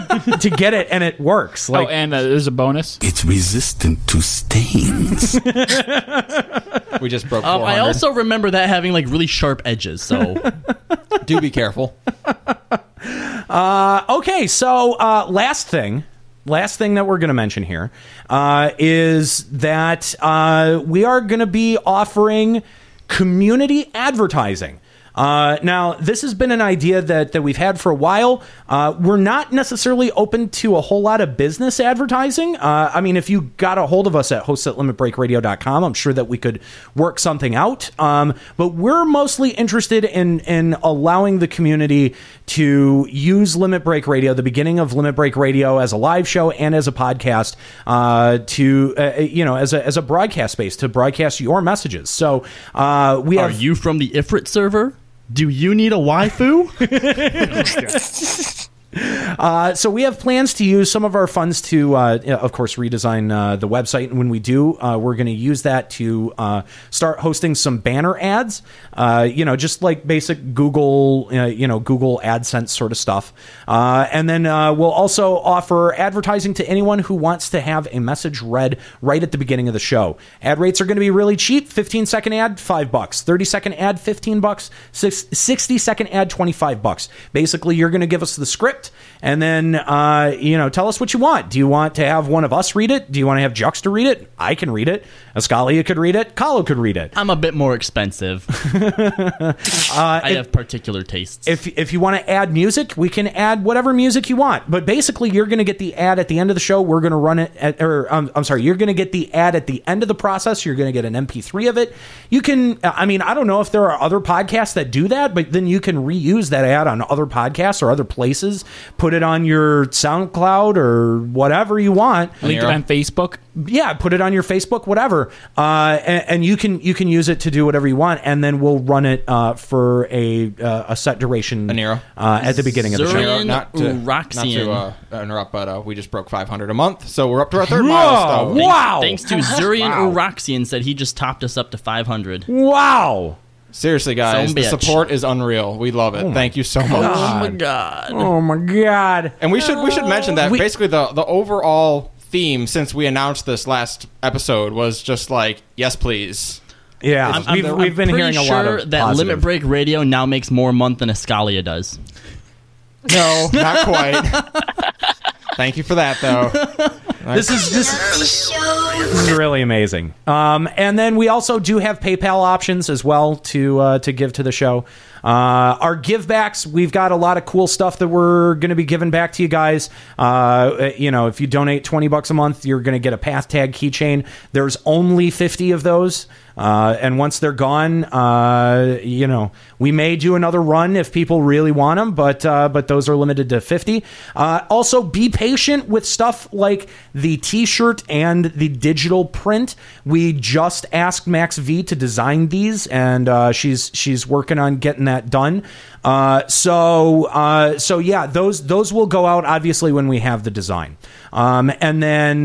S6: to get it and it works.
S10: And there's a bonus.
S2: It's resistant to stains.
S7: We just broke 400.
S9: I also remember that having really sharp edges, so
S7: do be careful.
S6: Okay, so last thing that we're going to mention here is that we are going to be offering community advertising. Now, this has been an idea that we've had for a while. We're not necessarily open to a whole lot of business advertising. I mean, if you got a hold of us at hosts@limitbreakradio.com, I'm sure that we could work something out. But we're mostly interested in allowing the community to use Limit Break Radio, the beginning of Limit Break Radio, as a live show and as a podcast, as a broadcast space to broadcast your messages. So we have.
S9: Are you from the Ifrit server? Do you need a waifu?
S6: So we have plans to use some of our funds to, of course, redesign the website. And when we do, we're going to use that to start hosting some banner ads, just like basic Google, Google AdSense sort of stuff. And then we'll also offer advertising to anyone who wants to have a message read right at the beginning of the show. Ad rates are going to be really cheap. 15-second ad, $5. 30-second ad, $15. 60-second ad, $25. Basically, you're going to give us the script and then, tell us what you want. Do you want to have one of us read it? Do you want to have Juxta read it? I can read it. Ascalia could read it. Kahlo could read it.
S9: I'm a bit more expensive. I have particular tastes.
S6: If you want to add music, we can add whatever music you want. But basically, you're going to get the ad at the end of the show. We're going to run it you're going to get the ad at the end of the process. You're going to get an MP3 of it. You can, I don't know if there are other podcasts that do that, but then you can reuse that ad on other podcasts or other places. Put it on your SoundCloud or whatever you want.
S10: Link it on Facebook.
S6: Yeah, put it on your Facebook, whatever, and you can use it to do whatever you want, and then we'll run it for a set duration at the beginning of the show.
S7: Not to interrupt, but we just broke 500 a month, so we're up to our third milestone.
S6: Wow!
S9: Thanks to Zurian Uraxian said he just topped us up to 500.
S6: Wow!
S7: Seriously, guys, the support is unreal. We love it. Thank you so much.
S9: Oh my god!
S6: Oh my god!
S7: And we should mention that basically the overall theme since we announced this last episode was just like, yes, please.
S6: Yeah, we've been hearing a lot of
S9: that
S6: positive.
S9: Limit Break Radio now makes more a month than Ascalia does.
S7: No, not quite. Thank you for that, though.
S6: This is really amazing. And then we also do have PayPal options as well to give to the show. Our givebacks, we've got a lot of cool stuff that we're going to be giving back to you guys. If you donate $20 a month, you're going to get a Path Tag keychain. There's only 50 of those. And once they're gone, we may do another run if people really want them, but those are limited to 50. Also, be patient with stuff like the t-shirt and the digital print. We just asked Max V to design these, and she's working on getting that done. So yeah, those will go out obviously when we have the design. And then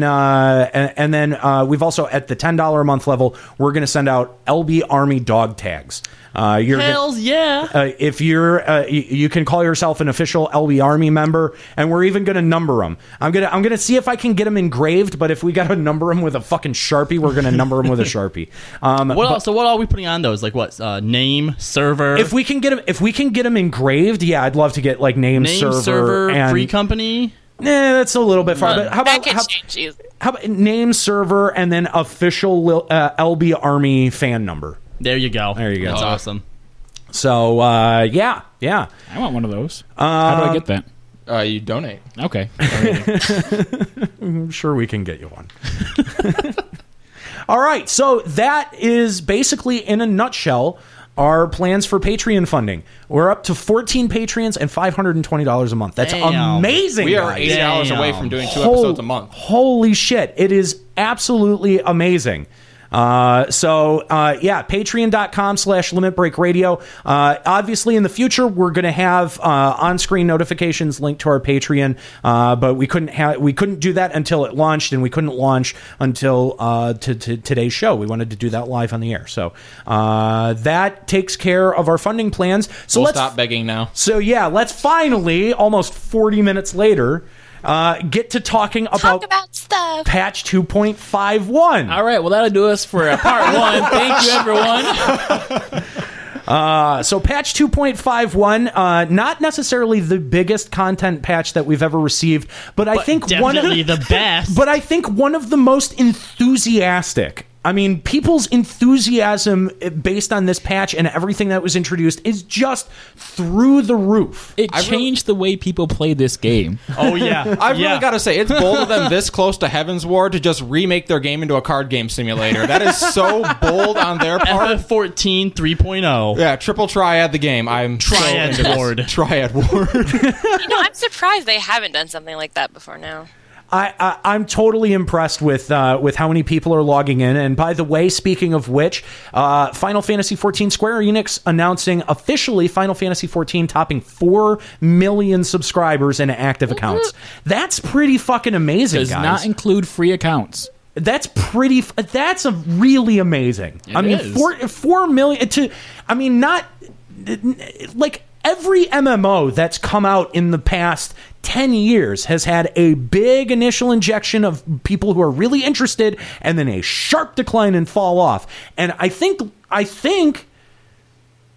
S6: we've also at the $10 a month level, we're going to send out LB Army dog tags. If you're you can call yourself an official LB Army member, and we're even going to number them. I'm gonna see if I can get them engraved, but if we got to number them with a fucking Sharpie, we're going to number them with a Sharpie.
S9: So what are we putting on those? Like what? Name, server.
S6: If we can get them engraved, yeah, I'd love to get like name server and
S9: free company.
S6: That's a little bit far. But how about name server and then official LB Army fan number?
S9: There you go. That's awesome.
S6: So yeah.
S10: I want one of those. How do I get that?
S7: You donate.
S10: Okay.
S6: I'm sure we can get you one. All right. So that is basically, in a nutshell, our plans for Patreon funding. We're up to 14 Patreons and $520 a month. That's amazing.
S7: We are $80 away from doing 2 episodes a month.
S6: Holy shit. It is absolutely amazing. Patreon.com/Limit Break Radio. Obviously in the future we're going to have on-screen notifications linked to our Patreon, but we couldn't do that until it launched, and we couldn't launch until to today's show. We wanted to do that live on the air, so that takes care of our funding plans. So
S7: let's stop begging now.
S6: So yeah, let's finally, almost 40 minutes later, get to talk about
S8: stuff.
S6: Patch 2.51.
S10: All right, well, that'll do us for part 1. Thank you, everyone.
S6: So patch 2.51, not necessarily the biggest content patch that we've ever received, but I think
S9: definitely the best.
S6: But I think one of the most enthusiastic. I mean, people's enthusiasm based on this patch and everything that was introduced is just through the roof.
S10: It changed the way people play this game.
S9: Oh, yeah.
S7: I've really got to say, it's bold of them this close to Heaven's Ward to just remake their game into a card game simulator. That is so bold on their part.
S9: FF14 3.0.
S7: Yeah, triple triad the game. I'm
S9: Triad Ward.
S7: Triad Ward.
S8: I'm surprised they haven't done something like that before now.
S6: I'm totally impressed with how many people are logging in. And by the way, speaking of which, Final Fantasy XIV, Square Enix announcing officially Final Fantasy XIV topping 4 million subscribers and active accounts. That's pretty fucking amazing,
S10: Does
S6: guys.
S10: not include free accounts.
S6: That's pretty. That's a really amazing.
S10: It
S6: I mean,
S10: is.
S6: 4 million to. I mean, not like every MMO that's come out in the past 10 years has had a big initial injection of people who are really interested, and then a sharp decline and fall off. And I think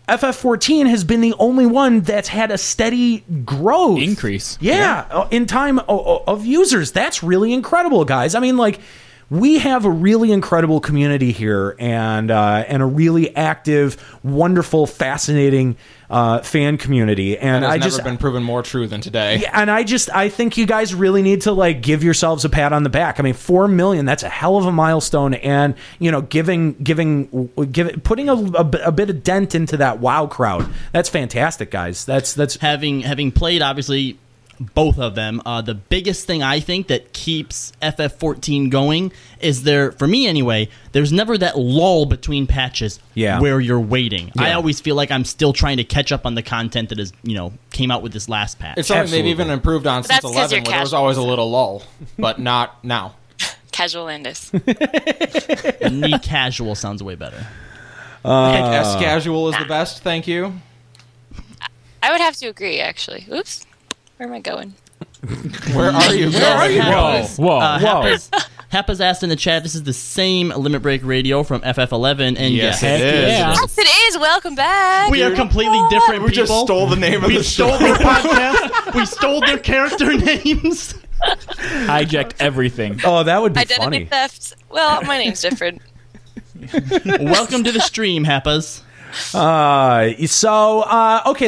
S6: FF14 has been the only one that's had a steady growth
S10: Increase.
S6: Yeah, in time of users. That's really incredible, guys. I mean, like, we have a really incredible community here, and a really active, wonderful, fascinating fan community. And
S7: That has never been proven more true than today.
S6: Yeah, and I think you guys really need to like give yourselves a pat on the back. I mean, 4 million, that's a hell of a milestone, and putting a bit of dent into that WoW crowd. That's fantastic, guys. That's
S9: having played obviously both of them. The biggest thing I think that keeps FF14 going is for me anyway, there's never that lull between patches where you're waiting.
S6: Yeah.
S9: I always feel like I'm still trying to catch up on the content that is, came out with this last patch.
S7: It's something they've even improved on since 11, where there was always a little lull, but not now.
S8: Casual Landis.
S9: Neat casual sounds way better.
S7: S casual is the best, thank you.
S8: I would have to agree, actually. Oops. Where am I going?
S7: Where are you going?
S10: Whoa.
S9: Happa's asked in the chat, this is the same Limit Break Radio from
S7: Yes,
S9: FF11, and yes,
S7: it is.
S8: Yes, it is. Welcome back.
S9: We are completely different people.
S7: We just stole the name of the show.
S9: We stole their podcast. We stole their character names.
S10: Hijacked everything.
S6: Oh, that would be
S8: Identity
S6: funny.
S8: theft. Well, my name's different.
S9: Welcome to the stream, Happas.
S6: Okay,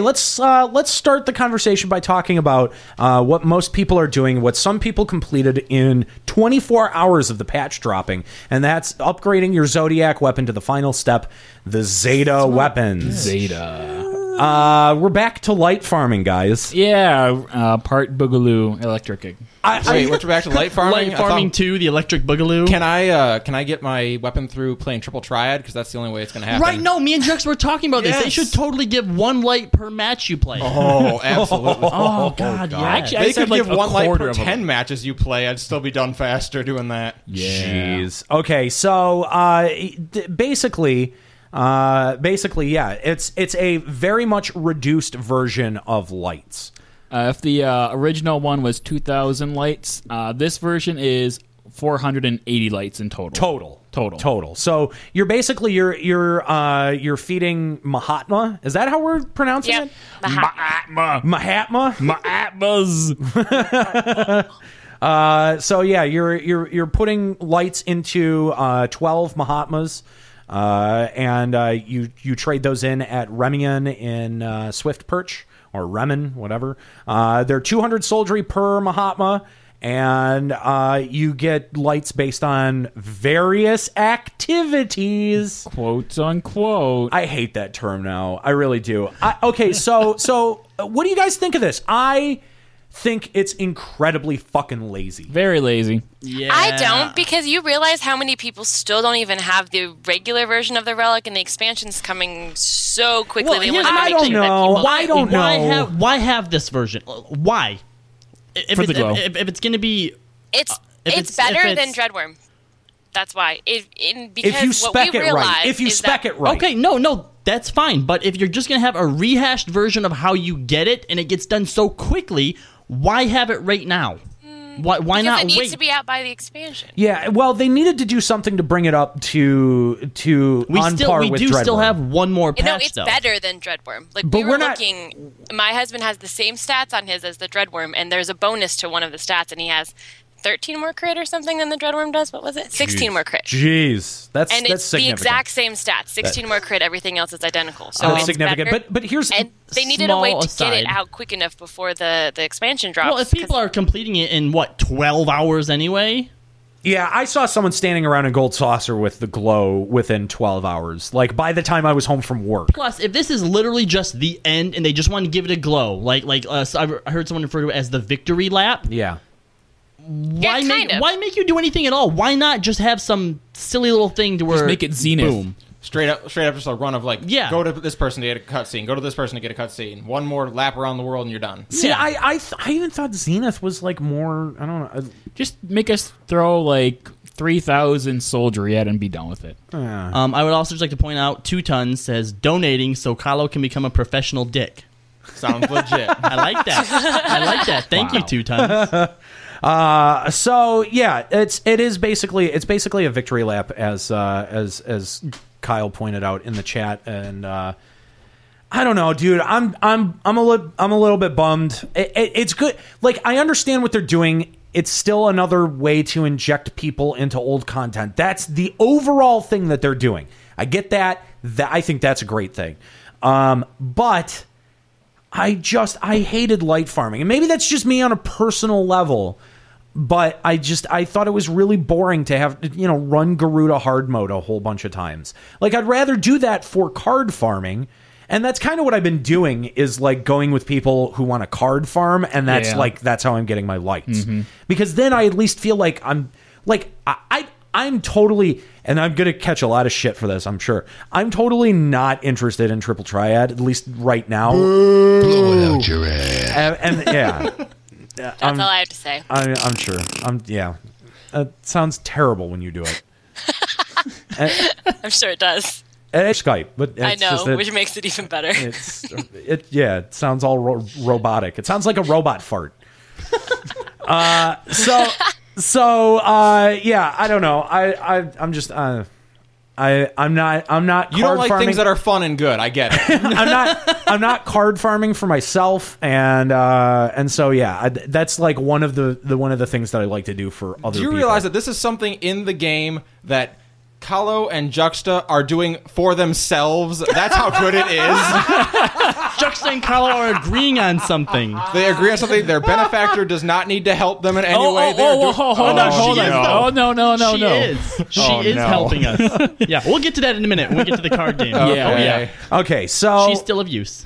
S6: let's start the conversation by talking about what most people are doing, what some people completed in 24 hours of the patch dropping, and that's upgrading your Zodiac weapon to the final step, the Zeta weapons.
S10: Zeta.
S6: We're back to light farming, guys.
S10: Yeah, part Boogaloo electric.
S7: Wait, we're back to light farming?
S9: Light farming 2, the electric Boogaloo.
S7: Can I get my weapon through playing Triple Triad? Because that's the only way it's going to happen.
S9: Right, no, me and Drex were talking about this. They should totally give 1 light per match you play.
S7: Oh, absolutely.
S9: Oh, God, yeah.
S10: Actually,
S7: They could give
S10: like
S7: 1 light per
S10: of
S7: 10 matches you play. I'd still be done faster doing that.
S10: Yeah.
S6: Jeez. Okay, so basically, yeah, it's a very much reduced version of lights.
S10: If the original one was 2,000 lights, this version is 480 lights in total. Total. So you're basically you're feeding Mahatma. Is that how we're pronouncing it? Mahatma. So yeah, you're putting lights into 12 Mahatmas. And you trade those in at Remian in Swift Perch, or Remen, whatever. They're 200 soldiery per Mahatma, and you get lights based on various activities. Quote unquote.
S6: I hate that term now. I really do. Okay, so what do you guys think of this? I think it's incredibly fucking lazy.
S10: Very lazy.
S9: Yeah.
S8: I don't, because you realize how many people still don't even have the regular version of the relic, and the expansion's coming so quickly.
S9: Well,
S6: I don't know.
S9: Why have this version? Why?
S10: For the glow.
S9: If it's going to be...
S8: It's better than Dreadworm. That's why. Because
S6: if you spec it right. If you spec it right.
S9: Okay, no, that's fine. But if you're just going to have a rehashed version of how you get it, and it gets done so quickly, why have it right now? Why not wait?
S8: It needs to be out by the expansion.
S6: Yeah, well, they needed to do something to bring it up to on par with Dreadworm.
S9: We do still have one more patch,
S8: No, it's
S9: though.
S8: better than Dreadworm. Like,
S6: But
S8: we were
S6: we're not-
S8: looking... My husband has the same stats on his as the Dreadworm, and there's a bonus to one of the stats, and he has 13 more crit or something than the Dreadworm does. What was it? 16 more crit.
S6: Jeez, that's
S8: And it's the
S6: significant.
S8: exact same stats. 16 more crit, everything else is identical. So
S6: That's
S8: it's
S6: significant.
S8: better.
S6: But here's
S8: And they needed a way
S9: Small
S8: to get it
S9: aside.
S8: out quick enough before the expansion drops.
S9: Well, if people are completing it in, 12 hours anyway?
S6: yeah, I saw someone standing around in Gold Saucer with the glow within 12 hours. Like by the time I was home from work.
S9: Plus, if this is literally just the end and they just want to give it a glow, I heard someone refer to it as the victory lap.
S6: Yeah.
S9: why
S8: Yeah, kind of.
S9: why make you do anything at all? Why not just have some silly little thing to where
S10: Just make it Zenith.
S9: Boom.
S7: Straight up, just a run of like,
S9: Yeah.
S7: go to this person to get a cutscene, go to this person to get a cutscene. One more lap around the world and you're done.
S6: See,
S9: Yeah.
S6: I even thought Zenith was like more. I don't know.
S10: Just make us throw like 3,000 soldiery at it and be done with it.
S9: I would also just like to point out 2 Tons says donating so Kahlo can become a professional dick.
S7: Sounds legit.
S9: I like that. I like that. Thank you, 2 Tons.
S6: So yeah, it is basically a victory lap as Kyle pointed out in the chat, and I don't know, dude. I'm a little bit bummed. It's good. Like, I understand what they're doing. It's still another way to inject people into old content. That's the overall thing that they're doing. I get that. I think that's a great thing. But I hated light farming, and maybe that's just me on a personal level. But I thought it was really boring to have, run Garuda hard mode a whole bunch of times. Like, I'd rather do that for card farming. And that's kind of what I've been doing, is like going with people who want to card farm. And that's that's how I'm getting my lights. Because then I at least feel like I'm totally, and I'm going to catch a lot of shit for this, I'm sure. I'm totally not interested in Triple Triad, at least right now.
S2: Blow it out your ass.
S6: And yeah.
S8: That's all I have to say.
S6: I'm sure. It sounds terrible when you do it.
S8: I'm sure it does.
S6: It's Skype, but it's
S8: I know,
S6: just that
S8: which makes it even better.
S6: it sounds all robotic. It sounds like a robot fart. Yeah, I don't know. I'm just I'm not.
S7: You don't like
S6: farming.
S7: things that are fun and good. I get it.
S6: I'm not card farming for myself, and so yeah, that's like one of the things that I like to do for other people.
S7: Do you realize that this is something in the game that Kahlo and Juxta are doing for themselves? That's how good it is.
S9: Juxta and Kahlo are agreeing on something.
S7: They agree on something. Their benefactor does not need to help them in any way.
S10: Hold on. No.
S9: She is helping us. Yeah, we'll get to that in a minute when we get to the card game.
S10: Yeah.
S6: Okay, so
S9: she's still of use.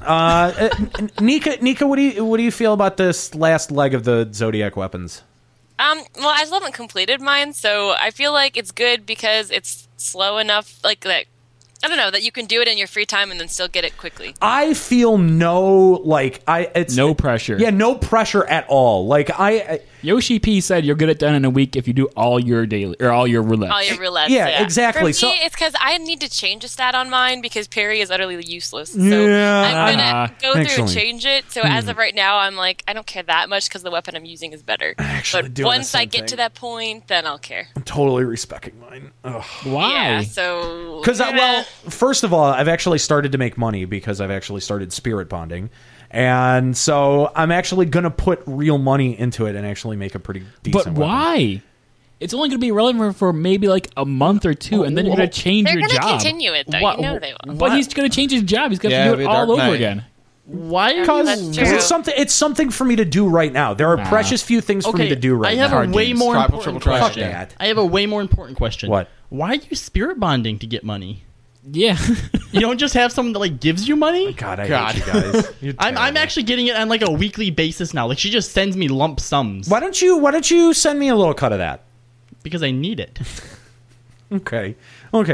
S6: Nika, what do you feel about this last leg of the Zodiac weapons?
S8: Well, I still haven't completed mine, so I feel like it's good because it's slow enough, like that. I don't know, that you can do it in your free time and then still get it quickly.
S6: I feel no
S10: pressure.
S6: Yeah, no pressure at all. Like
S10: Yoshi P said you'll get it done in a week if you do all your daily or all your roulettes.
S8: All your roulettes.
S6: Yeah, exactly.
S8: For me, it's because I need to change a stat on mine because parry is utterly useless. So
S6: Yeah.
S8: I'm gonna go through
S6: Actually.
S8: and change it. So as of right now, I'm like, I don't care that much because the weapon I'm using is better. But
S6: doing
S8: once
S6: the
S8: I
S6: same
S8: get
S6: thing.
S8: to that point, then I'll care.
S6: I'm totally respecting mine. Ugh.
S10: Why?
S8: Yeah. So
S6: Because, well, first of all, I've actually started to make money because I've actually started spirit bonding. And so I'm actually going to put real money into it and actually make a pretty decent
S10: But
S6: weapon.
S10: why? It's only going to be relevant for maybe like a month or two, and then you're going to change
S8: they're
S10: your
S8: gonna
S10: job.
S8: continue it though.
S10: Wha-
S8: You know they will.
S10: But he's going to change his job. He's going to
S7: Yeah,
S10: do
S7: it'll
S10: it
S7: be a
S10: all
S7: dark
S10: over
S7: night.
S10: again.
S9: Why?
S8: That's true.
S6: it's something for me to do right now. There are precious few things for me to do right
S9: I have
S6: now.
S9: a way more
S7: Triple
S9: important
S7: triad.
S9: question.
S6: Fuck that.
S9: I have a way more important question.
S6: What?
S9: Why are you spirit bonding to get money?
S10: Yeah.
S9: You don't just have someone that like gives you money?
S6: God, I hate you guys. You're
S9: I'm
S6: terrible.
S9: actually getting it on like a weekly basis now. Like she just sends me lump sums
S6: Why don't you send me a little cut of that?
S9: because I need it.
S6: Okay.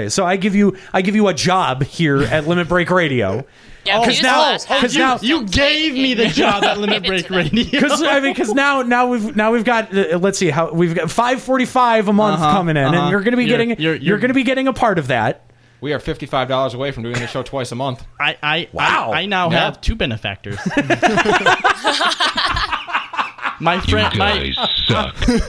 S6: So I give you a job here at Limit Break Radio.
S8: Yeah,
S6: Because now
S9: You gave me the job at Limit Break Radio.
S6: because now we've got let's see how we've got $5.45 a month coming in, and you're going to be you're going to be getting a part of that.
S7: We are $55 away from doing the show twice a month.
S9: I now
S7: Yeah.
S9: have 2 benefactors. My friend,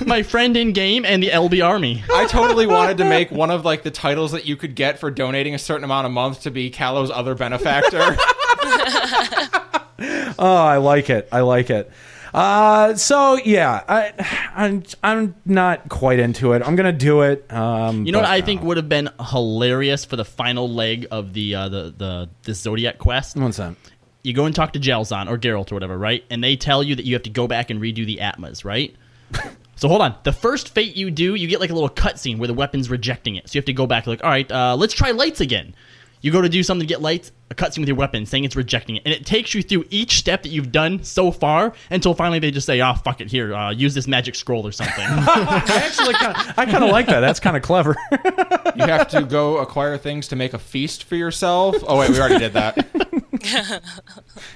S9: my friend in game, and the LB Army.
S7: I totally wanted to make one of like the titles that you could get for donating a certain amount a month to be Kahlo's other benefactor.
S6: Oh, I like it. So yeah, I'm not quite into it. I'm gonna do it.
S9: You know what I think would have been hilarious for the final leg of the Zodiac quest?
S6: What's that?
S9: You go and talk to Gelzon or Geralt or whatever, right? And they tell you that you have to go back and redo the Atmas, right? So hold on. The first fate you do, you get like a little cutscene where the weapon's rejecting it. So you have to go back like, all right, let's try lights again. You go to do something to get lights, a cutscene with your weapon saying it's rejecting it. And it takes you through each step that you've done so far until finally they just say, oh, fuck it, here, use this magic scroll or something.
S6: I kind of like that. That's kind of clever.
S7: You have to go acquire things to make a feast for yourself. Oh, wait, we already did that.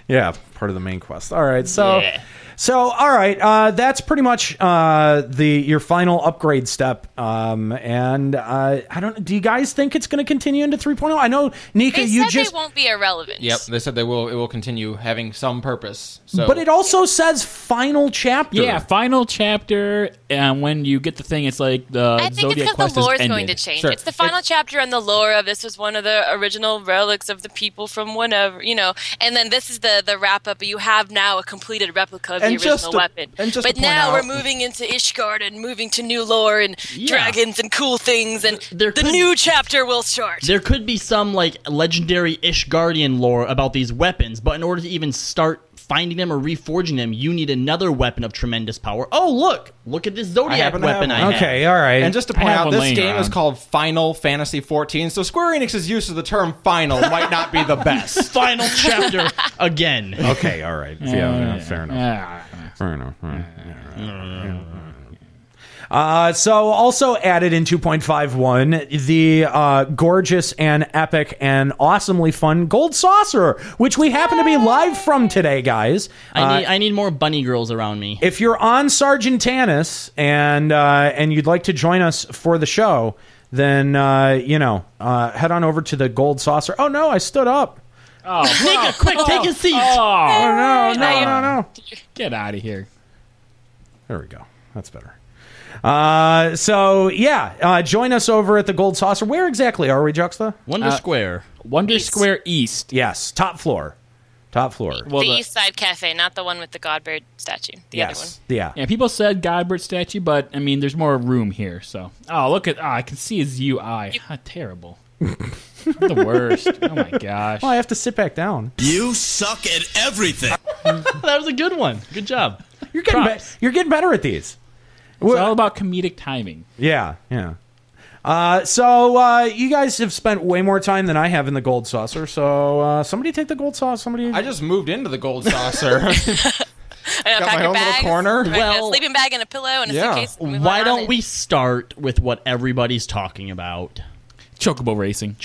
S6: Yeah, part of the main quest. All right, so... Yeah. So, all right, that's pretty much your final upgrade step. And I don't. Do you guys think it's going to continue into 3.0? I know, Nika,
S8: they won't be irrelevant.
S7: Yep, they said they will. It will continue having some purpose. So.
S6: But it also says final chapter.
S10: Yeah, final chapter. And when you get the thing, it's like the
S8: I think
S10: Zodiac
S8: it's because the lore is
S10: ended.
S8: going to change.
S7: Sure.
S8: It's the final chapter and the lore of this was one of the original relics of the people from whenever, and then this is the wrap up. You have now a completed replica of the original weapon. But now we're moving into Ishgard and moving to new lore and dragons and cool things, and the new chapter will start.
S9: There could be some like legendary Ishgardian lore about these weapons, but in order to even start finding them or reforging them, you need another weapon of tremendous power. Oh, look at this Zodiac weapon I have.
S6: Okay, all right.
S7: And just to point out, this game is called Final Fantasy XIV, so Square Enix's use of the term final might not be the best.
S9: Final chapter again.
S6: Okay, all right. Yeah, fair enough. Fair enough. So also added in 2.51, the gorgeous and epic and awesomely fun Gold Saucer, which we happen to be live from today, guys.
S9: I need more bunny girls around me.
S6: If you're on Sargentanis and you'd like to join us for the show, then head on over to the Gold Saucer. Oh no, I stood up.
S10: Oh,
S9: Nika, quick, take a seat.
S10: Oh,
S6: no.
S10: Get out of here.
S6: There we go. That's better. Join us over at the Gold Saucer. Where exactly are we, Juxta?
S9: Wonder Square.
S10: Wonder Square East.
S6: Yes, top floor. Well,
S8: the East Side Cafe, not the one with the Godbird statue. The other one.
S6: Yeah,
S10: people said Godbird statue, but, I mean, there's more room here, so. Oh, look at... I can see his UI. Terrible. The worst. Oh, my gosh.
S6: Well, I have to sit back down.
S3: You suck at everything.
S9: That was a good one. Good job.
S6: You're getting better at these.
S10: It's all about comedic timing.
S6: Yeah. So you guys have spent way more time than I have in the Gold Saucer. So somebody take the Gold Saucer.
S7: I just moved into the Gold Saucer.
S8: Got
S7: my own little corner.
S8: A sleeping bag and a pillow and a suitcase. And
S9: why don't we start with what everybody's talking about?
S10: Chocobo racing.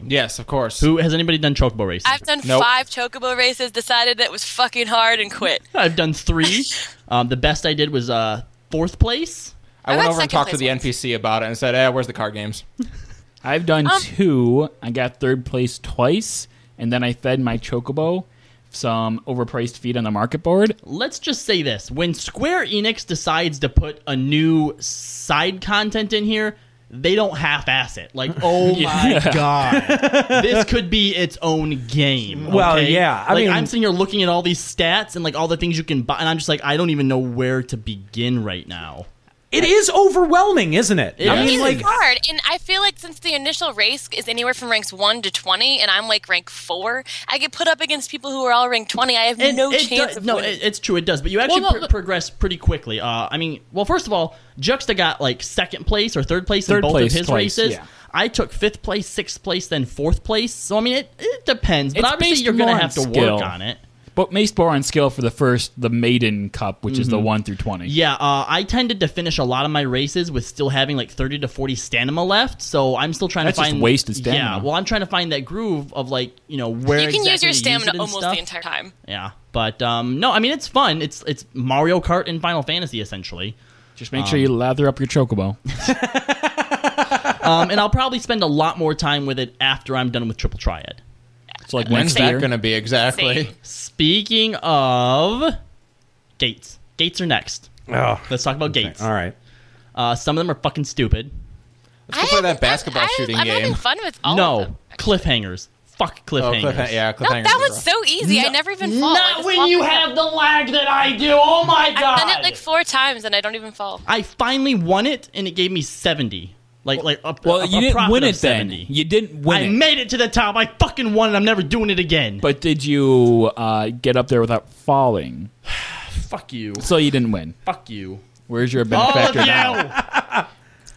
S7: Yes, of course.
S9: Has anybody done Chocobo racing?
S8: I've done 5 Chocobo races, decided that it was fucking hard and quit.
S9: I've done 3. The best I did was 4th place.
S7: I went over and talked to the NPC about it and said, where's the card games?
S10: I've done 2. I got 3rd place twice, and then I fed my Chocobo some overpriced feed on the market board.
S9: Let's just say this. When Square Enix decides to put a new side content in here, they don't half-ass it. Like, oh my god. This could be its own game. Okay?
S6: Well, yeah.
S9: I mean, I'm sitting here looking at all these stats and like all the things you can buy, and I'm just like, I don't even know where to begin right now.
S6: It is overwhelming, isn't it?
S8: It's hard, and I feel like since the initial race is anywhere from ranks 1 to 20, and I'm like rank 4, I get put up against people who are all rank 20. I have no chance of winning.
S9: It's true, it does, but you actually progress pretty quickly. First of all, Juxta got like 2nd place or 3rd place in both of his races. Yeah. I took 5th place, 6th place, then 4th place. So, I mean, it depends, but obviously you're going to have to work on it.
S10: But based more on skill for the Maiden Cup, which is the 1 through 20.
S9: Yeah, I tended to finish a lot of my races with still having like 30 to 40 stamina left, so I'm still trying to find...
S10: That's just wasted stamina.
S9: Yeah, well, I'm trying to find that groove of like, where
S8: you
S9: exactly
S8: can use your stamina
S9: use
S8: almost the entire time.
S9: Yeah, but no, I mean, it's fun. It's Mario Kart in Final Fantasy, essentially.
S10: Just make sure you lather up your Chocobo.
S9: And I'll probably spend a lot more time with it after I'm done with Triple Triad.
S10: So like
S7: when's that going to be exactly?
S9: Speaking of gates. Gates are next.
S6: Oh,
S9: let's talk about gates.
S6: All right.
S9: Some of them are fucking stupid.
S7: Let's go play that basketball shooting game.
S8: I'm having fun with all of them.
S9: Cliffhangers. Fuck cliffhangers.
S7: Cliffhangers.
S8: No, that was so easy. I never even fall.
S9: Not when you have the lag that I do. Oh my god.
S8: I've done it like 4 times and I don't even fall.
S9: I finally won it and it gave me 70.
S10: You didn't win it then. You didn't win it.
S9: I made it to the top. I fucking won it. I'm never doing it again.
S10: But did you get up there without falling?
S9: Fuck you.
S10: So you didn't win.
S9: Fuck you.
S10: Where's your benefactor now?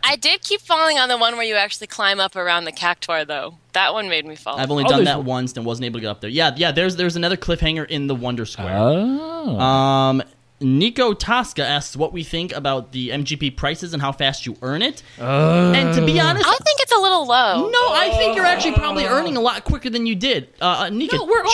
S8: I I did keep falling on the one where you actually climb up around the cactuar, though. That one made me fall.
S9: I've only done that once and wasn't able to get up there. Yeah. There's another cliffhanger in the Wonder Square.
S10: Oh.
S9: Nico Tosca asks what we think about the MGP prices and how fast you earn it. And to be honest,
S8: I think it's a little low.
S9: No, I think you're actually probably earning a lot quicker than you did. Nico,
S10: No,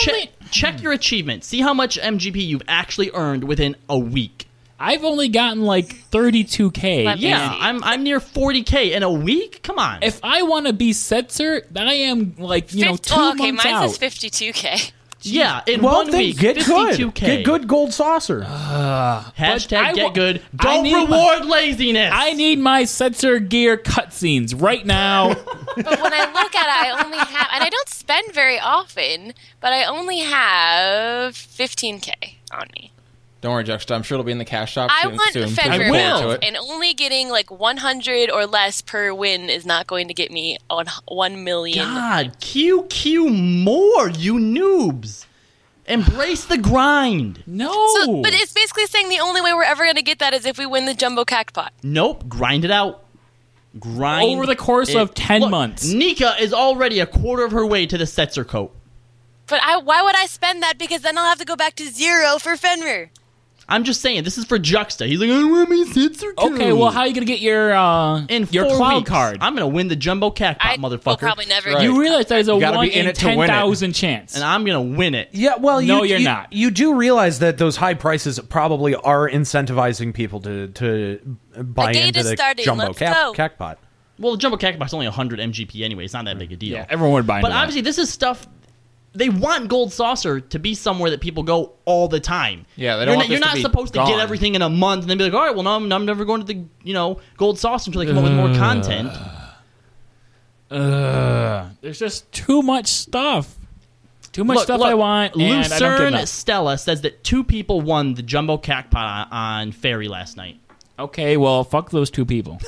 S9: check your achievement. See how much MGP you've actually earned within a week.
S10: I've only gotten like 32K.
S9: Yeah, I'm near 40K in a week. Come on.
S10: If I want to be Setzer, then I am like 2 months
S8: mine
S10: out.
S8: says 52K.
S9: Yeah, in 1 week,
S6: get
S9: 52K.
S6: Good. Get good gold saucer.
S9: Hashtag get good. Don't reward laziness.
S10: I need my Setzer gear cutscenes right now.
S8: But when I look at it, I only have, and I don't spend very often, but I only have 15K on me.
S7: Don't worry, Juxta. I'm sure it'll be in the cash shop
S8: I
S7: soon.
S8: want Fenrir
S7: I
S8: Mount, and only getting like 100 or less per win is not going to get me on 1 million.
S9: God, QQ more, you noobs. Embrace the grind.
S10: No.
S8: But it's basically saying the only way we're ever going to get that is if we win the Jumbo Cactpot.
S9: Nope, grind it out. Grind
S10: over the course of 10 months.
S9: Nika is already a quarter of her way to the Setzer coat.
S8: But why would I spend that? Because then I'll have to go back to 0 for Fenrir.
S9: I'm just saying, this is for Juxta. He's like, I don't want my Setzer coat.
S10: Okay, well, how are you going to get your cloud
S9: weeks.
S10: card?
S9: I'm going to win the Jumbo Cactpot, motherfucker.
S8: Will probably never
S9: right.
S10: You realize there's a 1 in 10,000
S9: it.
S10: chance.
S9: And I'm going to win it.
S6: Yeah, well,
S10: you're not.
S6: You do realize that those high prices probably are incentivizing people to buy into the Jumbo Cactpot.
S9: Well, the Jumbo Cactpot's only 100 MGP anyway. It's not that big a deal.
S10: Yeah, everyone would buy into
S9: But obviously, this is stuff... They want Gold Saucer to be somewhere that people go all the time.
S7: Yeah, they don't want this
S9: You're not supposed to get everything in a month and then be like, all right, well, no, I'm never going to the Gold Saucer until they come up with more content.
S10: There's just too much stuff. Too much stuff I want, and I don't get
S9: Lucerne
S10: enough.
S9: Stella says that 2 people won the Jumbo Cactpot on Fairy last night.
S10: Okay, well, fuck those 2 people.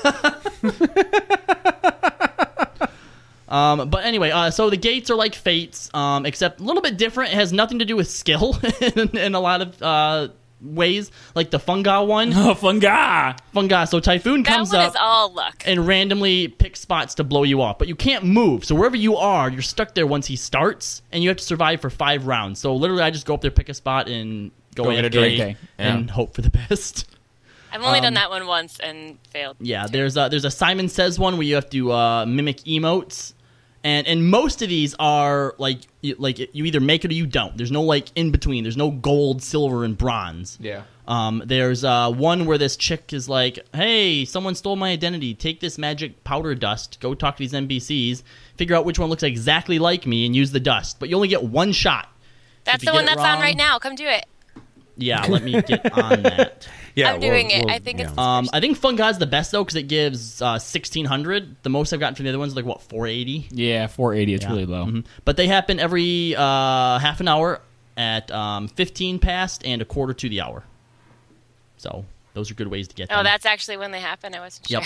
S9: But anyway, so the gates are like fates, except a little bit different. It has nothing to do with skill in a lot of ways, like the Funga one.
S10: Oh, Funga! So
S9: Typhoon comes
S8: that one
S9: up
S8: is all luck.
S9: and randomly picks spots to blow you off, but you can't move. So wherever you are, you're stuck there once he starts, and you have to survive for 5 rounds. So literally, I just go up there, pick a spot, and go
S10: get a
S9: AFK
S10: drink.
S9: and hope for the best.
S8: I've only done that one once and failed.
S9: Yeah, there's a Simon Says one where you have to mimic emotes. And most of these are like you either make it or you don't. There's no like in between. There's no gold, silver, and bronze.
S7: Yeah.
S9: There's one where this chick is like, "Hey, someone stole my identity. Take this magic powder dust. Go talk to these NPCs. Figure out which one looks exactly like me and use the dust. But you only get 1 shot."
S8: That's the one that's on right now. Come do it.
S9: Yeah, let me get on that.
S6: Yeah,
S8: I'm doing it. I think it's.
S9: I think Funga's the best though because it gives 1,600. The most I've gotten from the other ones is like what 480.
S10: Yeah, 480. It's really low.
S9: Mm-hmm. But they happen every half an hour at 15 past and a quarter to the hour. So those are good ways to get them.
S8: Oh, that's actually when they happen. I wasn't sure.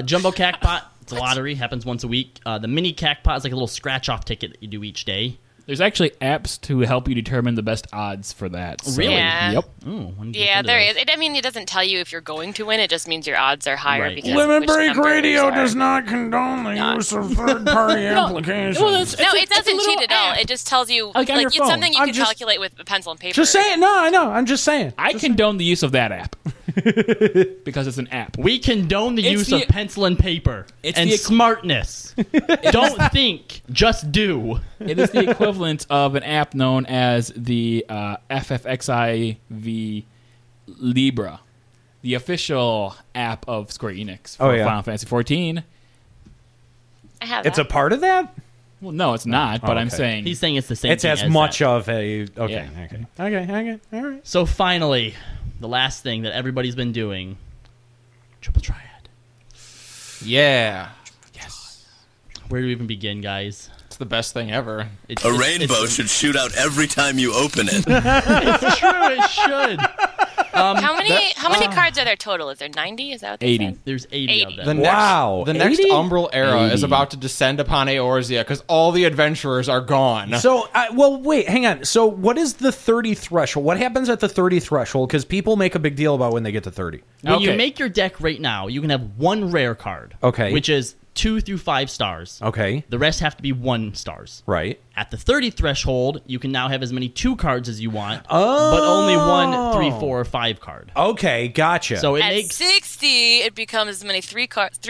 S9: Jumbo Cactpot. It's a lottery. Happens once a week. The mini Cactpot is like a little scratch-off ticket that you do each day.
S10: There's actually apps to help you determine the best odds for that. So.
S9: Really?
S8: Yeah.
S10: Yep.
S8: Yeah, there is. I mean, it doesn't tell you if you're going to win. It just means your odds are higher.
S9: Right.
S8: Because
S6: Limit Break Radio does not condone the use of third-party applications.
S10: Well,
S8: it doesn't cheat at all. It just tells you
S10: like
S8: it's
S10: phone.
S8: something you can calculate with a pencil and paper.
S6: Just saying. No, I know. I'm just saying.
S10: I condone the use of that app because it's an app.
S9: We condone the use of pencil and paper and smartness. Don't think, just do.
S10: It is the equivalent of an app known as the FFXIV Libra, the official app of Square Enix for Final Fantasy XIV.
S8: I have that.
S6: It's a part of that?
S10: Well, no, it's not, but I'm saying...
S9: He's saying it's the same
S6: it's
S9: thing
S6: as
S9: as
S6: much
S9: that.
S6: of a... Okay,
S10: Yeah.
S6: okay. All right.
S9: So finally, the last thing that everybody's been doing, Triple Triad.
S7: Yeah.
S9: Yes. Where do we even begin, guys?
S7: It's the best thing ever.
S1: A rainbow should shoot out every time you open it.
S9: It's true, it should.
S8: How many cards are there total? Is there 90? Is that what they
S10: 80.
S8: said?
S9: There's 80 of them.
S7: The next
S6: 80?
S7: Umbral era
S10: 80.
S7: is about to descend upon Eorzea because all the adventurers are gone.
S6: So, well, wait, hang on. So, what is the 30 threshold? What happens at the 30 threshold? Because people make a big deal about when they get to 30.
S9: When you make your deck right now, you can have one rare card.
S6: Okay.
S9: Which is 2 through 5 stars.
S6: Okay.
S9: The rest have to be 1 stars.
S6: Right.
S9: At the 30 threshold, you can now have as many 2 cards as you want, but only 1, 3, 4, or 5 card.
S6: Okay, gotcha.
S9: So
S8: at 60, it becomes as many 3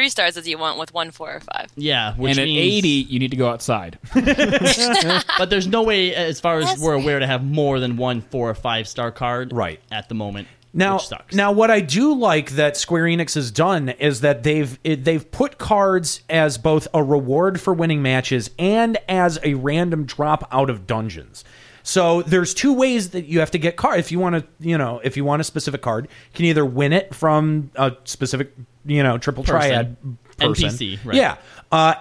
S8: stars as you want with 1, 4, or 5.
S9: Yeah, which
S10: and at
S9: means
S10: 80, you need to go outside.
S9: But there's no way, as far as we're aware, to have more than 1, 4, or 5 star card
S6: right
S9: at the moment.
S6: Now,
S9: which sucks.
S6: now, what I do like that Square Enix has done is that they've put cards as both a reward for winning matches and as a random drop out of dungeons. So there's 2 ways that you have to get card. If you want to, if you want a specific card, you can either win it from a specific, triple triad person.
S9: NPC, right.
S6: Yeah.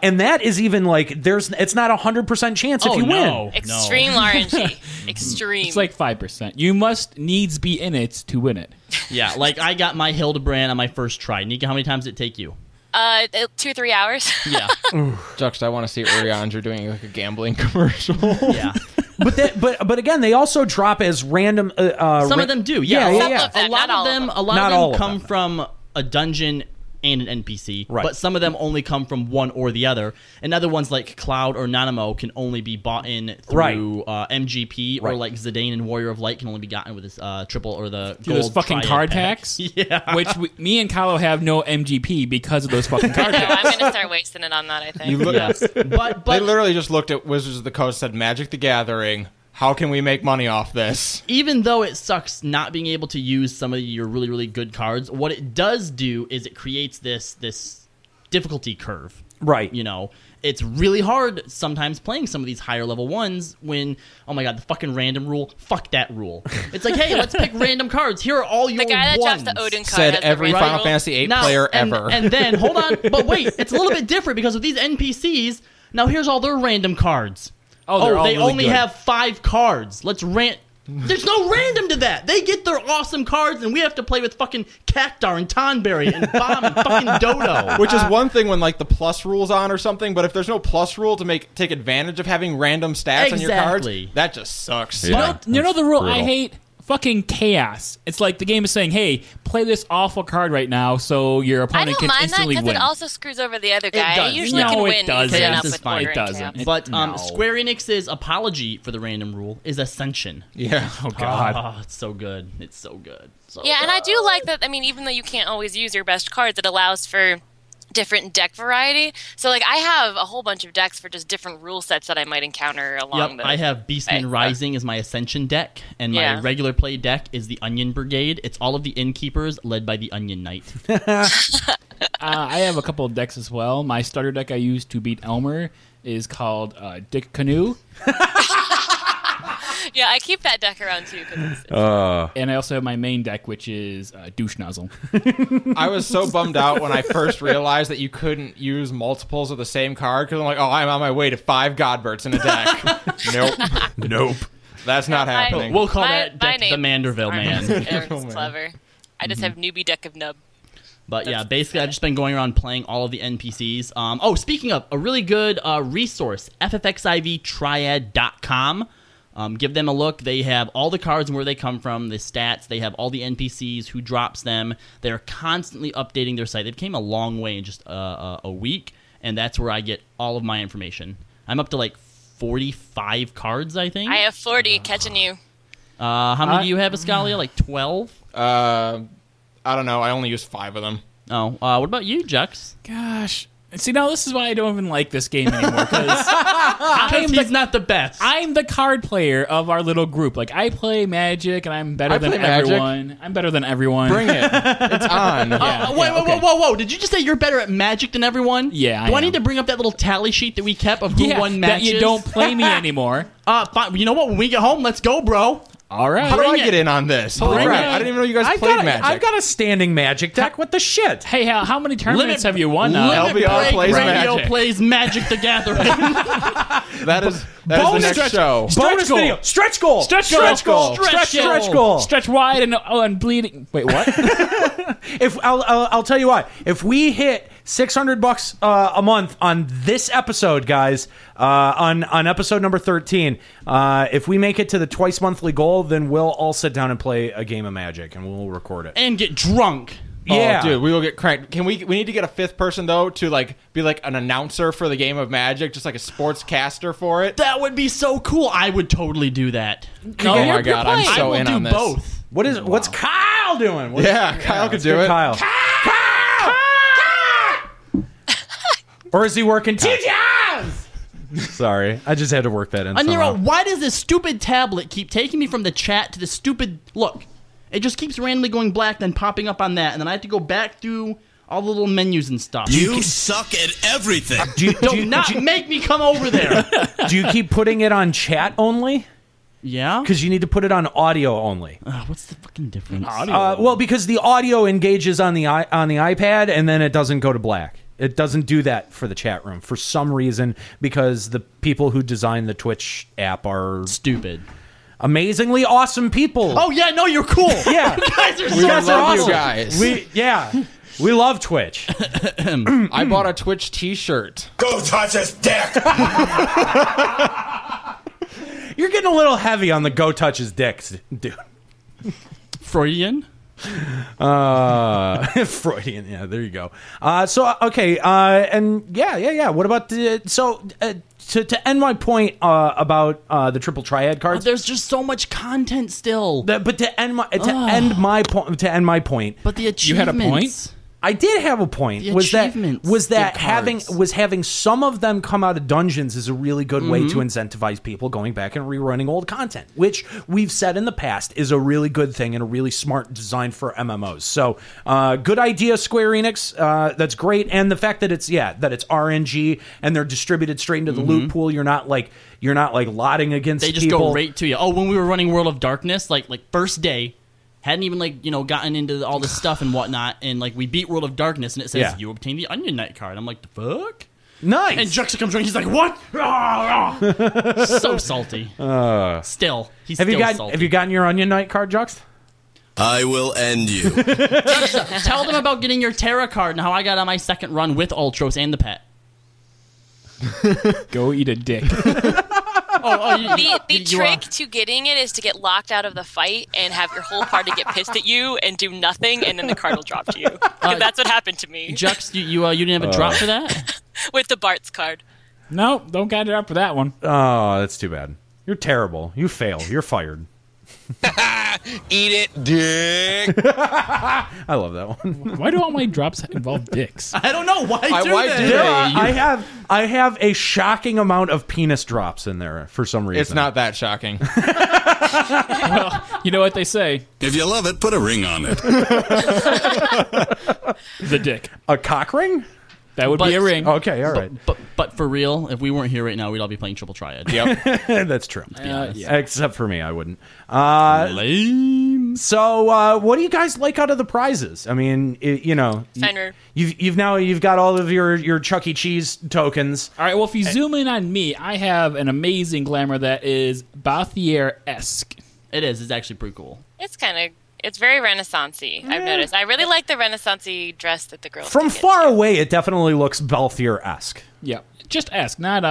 S6: And that is even like it's not 100% chance if you win.
S8: Extreme RNG. Extreme.
S10: It's like 5%. You must needs be in it to win it.
S9: Yeah, like I got my Hildebrand on my first try. Nika, how many times did it take you?
S8: 2-3 hours.
S9: Yeah.
S7: Juxta, I want to see Urianger doing like a gambling commercial.
S9: Yeah.
S6: But again, they also drop as random.
S9: Some of them do. Yeah.
S8: A lot of them
S9: come from a dungeon and an NPC,
S6: right.
S9: But some of them only come from one or the other, and other ones like Cloud or Nanamo can only be bought in through MGP, or like Zidane and Warrior of Light can only be gotten with this triple or the gold
S10: those fucking card packs.
S9: Yeah,
S10: which me and Kahlo have no MGP because of those fucking card packs.
S8: I'm gonna start wasting it on that. I think.
S9: But
S7: they literally just looked at Wizards of the Coast, said Magic the Gathering. How can we make money off this?
S9: Even though it sucks not being able to use some of your really, really good cards, what it does do is it creates this difficulty curve.
S6: Right.
S9: It's really hard sometimes playing some of these higher level ones when, oh my god, the fucking random rule, fuck that rule. It's like, hey, let's pick random cards. Here are all your ones.
S8: The guy that drops the Odin card
S7: said every Final Fantasy VIII player ever.
S9: And then, hold on, but wait, it's a little bit different because with these NPCs, now here's all their random cards.
S10: Oh,
S9: they
S10: really
S9: only
S10: good.
S9: have 5 cards. Let's rant. There's no random to that. They get their awesome cards, and we have to play with fucking Cactar and Tonberry and Bomb and fucking Dodo.
S7: Which is one thing when like the plus rule's on or something, but if there's no plus rule to take advantage of having random stats on your cards, that just sucks.
S10: Yeah. You know the rule I hate? Fucking chaos. It's like the game is saying, hey, play this awful card right now so your opponent can instantly win.
S8: It also screws over the other guy.
S9: It does.
S8: He usually can win.
S10: It doesn't.
S9: Chaos is fine.
S10: It doesn't.
S9: But Square Enix's apology for the random rule is Ascension.
S7: Yeah.
S10: Oh, God.
S9: Oh, it's so good. It's so good.
S8: And I do like that. I mean, even though you can't always use your best cards, it allows for different deck variety. So, like, I have a whole bunch of decks for just different rule sets that I might encounter along the
S9: I have Beastman Rising as my Ascension deck, and my regular play deck is the Onion Brigade. It's all of the Innkeepers led by the Onion Knight.
S10: I have a couple of decks as well. My starter deck I use to beat Elmer is called Dick Canoe.
S8: Yeah, I keep that deck around too.
S10: And I also have my main deck, which is Douche Nozzle.
S7: I was so bummed out when I first realized that you couldn't use multiples of the same card, because I'm like, I'm on my way to 5 Godberts in a deck. Nope. That's not happening.
S9: We'll call that deck the Manderville Man.
S8: Aaron's clever. I just have newbie deck of Nub.
S9: But yeah, basically I've just been going around playing all of the NPCs. Speaking of, a really good resource, ffxivtriad.com. Give them a look. They have all the cards and where they come from, the stats. They have all the NPCs, who drops them. They're constantly updating their site. They've came a long way in just a week, and that's where I get all of my information. I'm up to like 45 cards, I think.
S8: I have 40, catching you.
S9: How many do you have, Escalia? Like 12?
S7: I don't know. I only use 5 of them.
S9: Oh, what about you, Jux?
S10: Gosh. See, now this is why I don't even like this game anymore, because
S9: he's not the best.
S10: I'm the card player of our little group. Like, I play Magic, and I'm better than everyone. I'm better than everyone.
S7: Bring it. It's on.
S9: Whoa. Did you just say you're better at Magic than everyone?
S10: Yeah,
S9: Do I need to bring up that little tally sheet that we kept of who won matches?
S10: That you don't play me anymore.
S9: Fine. You know what? When we get home, let's go, bro.
S10: All right.
S7: How do I get in on this? Holy crap. I didn't even know you guys played Magic.
S6: I've got a standing Magic deck. What the shit?
S10: Hey, how many tournaments have you won now?
S7: LBR plays
S9: Radio
S7: Magic.
S9: plays Magic the Gathering.
S7: That is the next show.
S6: Bonus video. Stretch goal.
S10: Stretch wide and bleeding. Wait, what?
S6: If I'll tell you what. If we hit $600 a month on this episode, guys, on episode number 13, if we make it to the twice monthly goal, then we'll all sit down and play a game of Magic, and we'll record it
S9: and get drunk.
S6: Yeah,
S7: dude, we will get cranked. Can we need to get a fifth person though to like be like an announcer for the game of Magic, just like a sportscaster for it.
S9: That would be so cool. I would totally do that.
S7: Oh my god, I'm so in on this.
S9: Both.
S6: What's Kyle doing?
S7: Kyle could do it.
S6: Kyle. Or is he working TGIs? Sorry, I just had to work that in.
S9: Nero, why does this stupid tablet keep taking me from the chat to the stupid look? It just keeps randomly going black, then popping up on that, and then I have to go back through all the little menus and stuff.
S3: You suck at everything.
S9: Do not make me come over there.
S6: Do you keep putting it on chat only?
S9: Yeah.
S6: Because you need to put it on audio only.
S9: What's the fucking difference?
S6: Well, because the audio engages on the iPad, and then it doesn't go to black. It doesn't do that for the chat room for some reason, because the people who designed the Twitch app are
S9: stupid.
S6: Amazingly awesome people.
S9: Oh yeah, no, you're cool.
S6: Yeah,
S9: you guys are
S7: we love
S6: awesome.
S7: You guys.
S6: We love Twitch.
S7: I bought a Twitch T-shirt.
S5: Go touch his dick.
S6: You're getting a little heavy on the go touch his dicks, dude.
S9: Freudian.
S6: Freudian. Yeah, there you go. So okay, and yeah. What about to end my point about the triple triad cards?
S9: There's just so much content still.
S6: But to end my point.
S9: But the achievements.
S10: You had a point?
S6: I did have a point.
S9: The
S6: was that
S9: having
S6: some of them come out of dungeons is a really good way to incentivize people going back and rerunning old content, which we've said in the past is a really good thing and a really smart design for MMOs. So good idea, Square Enix. That's great, and the fact that it's RNG and they're distributed straight into the loot pool. You're not like lotting against.
S9: They just
S6: people.
S9: go right to you. Oh, when we were running World of Darkness, like first day. Hadn't even gotten into all this stuff and whatnot, and we beat World of Darkness, and it says you obtained the Onion Knight card. I'm like, the fuck?
S6: Nice.
S9: And Juxta comes around, he's like, what? So salty. Still, he's
S6: salty.
S9: Salty.
S6: Have you gotten your Onion Knight card, Juxt?
S3: I will end you.
S9: Juxta, tell them about getting your Terra card and how I got on my second run with Ultros and the pet.
S10: Go eat a dick.
S8: The trick to getting it is to get locked out of the fight and have your whole party get pissed at you and do nothing, and then the card will drop to you. That's what happened to me.
S9: Jux, you didn't have a drop for that?
S8: With the Bart's card.
S10: No, don't get it up for that one.
S6: Oh, that's too bad. You're terrible. You fail. You're fired.
S3: Eat it, dick.
S6: I love that one.
S10: Why do all my drops involve dicks?
S9: I don't know. Why do they?
S6: I have a shocking amount of penis drops in there for some reason.
S7: It's not that shocking.
S10: Well, you know what they say.
S3: If you love it, put a ring on it.
S10: The dick.
S6: A cock ring?
S10: That would be a ring.
S6: Okay, all right.
S9: But for real, if we weren't here right now, we'd all be playing Triple Triad.
S7: Yep.
S6: That's true.
S10: Yeah.
S6: Except for me, I wouldn't.
S9: Lame.
S6: So, what do you guys like out of the prizes? I mean,
S8: Fenrir.
S6: You've got all of your Chuck E. Cheese tokens.
S10: All right. Well, if you zoom in on me, I have an amazing glamour that is Balthier-esque.
S9: It is. It's actually pretty cool.
S8: It's very Renaissance-y, I've noticed. I really like the Renaissance-y dress that the girls
S6: From far away, it definitely looks Balthier-esque.
S10: Yeah, just esque, not.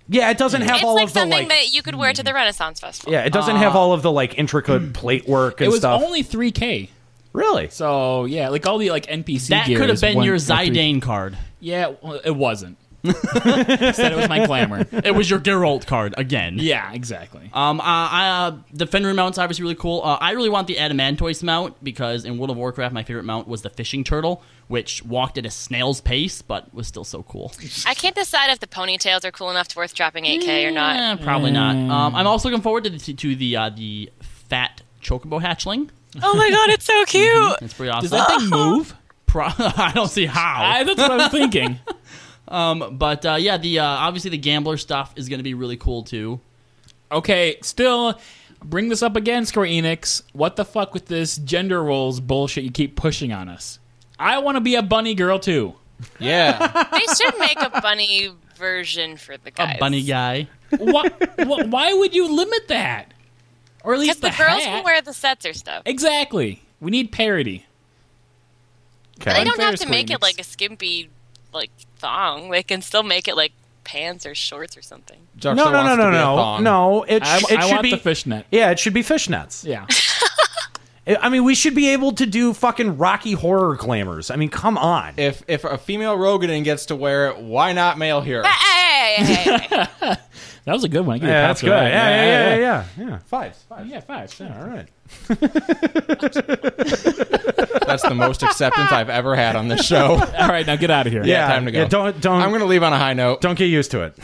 S6: Yeah, it doesn't have all of the
S8: It's something that you could wear to the Renaissance Festival.
S6: Yeah, it doesn't have all of the intricate plate work and stuff.
S10: It was only $3K.
S6: Really?
S10: So yeah, all the NPC
S9: that
S10: gear
S9: could have been your
S10: Zidane
S9: card.
S10: Yeah, well, it wasn't. Said it was my glamour.
S9: It was your Geralt card again.
S10: Yeah, exactly.
S9: The Fenrir mount's obviously really cool. I really want the Adamantoise mount because in World of Warcraft, my favorite mount was the fishing turtle, which walked at a snail's pace, but was still so cool.
S8: I can't decide if the ponytails are cool enough to worth dropping 8K or not.
S9: Probably not. I'm also looking forward to the fat chocobo hatchling.
S8: Oh my god, it's so cute!
S9: It's pretty awesome.
S10: Does that thing move?
S9: I don't see how.
S10: That's what I'm thinking.
S9: Obviously the gambler stuff is going to be really cool too.
S10: Okay, still bring this up again, Square Enix. What the fuck with this gender roles bullshit you keep pushing on us? I want to be a bunny girl too.
S7: Yeah.
S8: They should make a bunny version for the guys.
S9: A bunny guy.
S10: Why would you limit that? Or at least
S8: the girls can wear the sets or stuff.
S10: Exactly. We need parody.
S8: Okay. They don't have to make it like a skimpy thong. They can still make it like pants or shorts or something.
S6: No. It should be
S10: the fishnet.
S6: Yeah, it should be fishnets.
S10: Yeah.
S6: I mean, we should be able to do fucking Rocky Horror glamours. I mean, come on.
S7: If a female Rogadin gets to wear it, why not male hero?
S8: Hey.
S10: That was a good one.
S6: Yeah, that's good. Yeah. Fives.
S10: Yeah, fives.
S6: Yeah, all right.
S7: That's the most acceptance I've ever had on this show.
S10: All right, now get out of here.
S7: Yeah, time to go.
S6: Yeah, don't.
S7: I'm going to leave on a high note.
S6: Don't get used to it.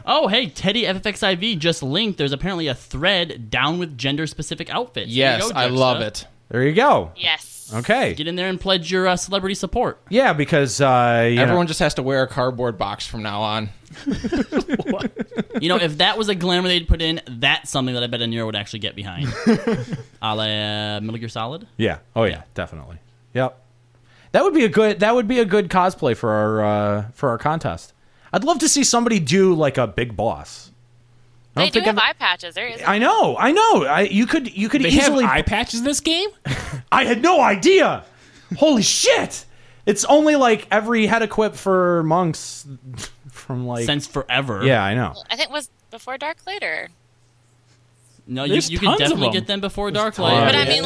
S9: Oh, hey, Teddy FFXIV just linked. There's apparently a thread down with gender-specific outfits.
S7: Yes, I love it.
S6: There you go.
S8: Yes.
S6: Okay.
S9: Get in there and pledge your celebrity support.
S6: Yeah, because
S7: everyone just has to wear a cardboard box from now on.
S9: If that was a glamour they'd put in, that's something that I bet a Nero would actually get behind. A la Metal Gear Solid?
S6: Yeah. Oh yeah, definitely. Yep. That would be a good cosplay for our contest. I'd love to see somebody do like a Big Boss.
S8: They do have eye patches. There is.
S6: I know. You could
S10: they
S6: easily
S10: have eye patches in this game?
S6: I had no idea. Holy shit! It's only like every head equip for monks from
S9: since forever.
S6: Yeah, I know.
S8: Well, I think it was before Darklight or.
S9: No, you can definitely get them before Darklight.
S8: But I mean,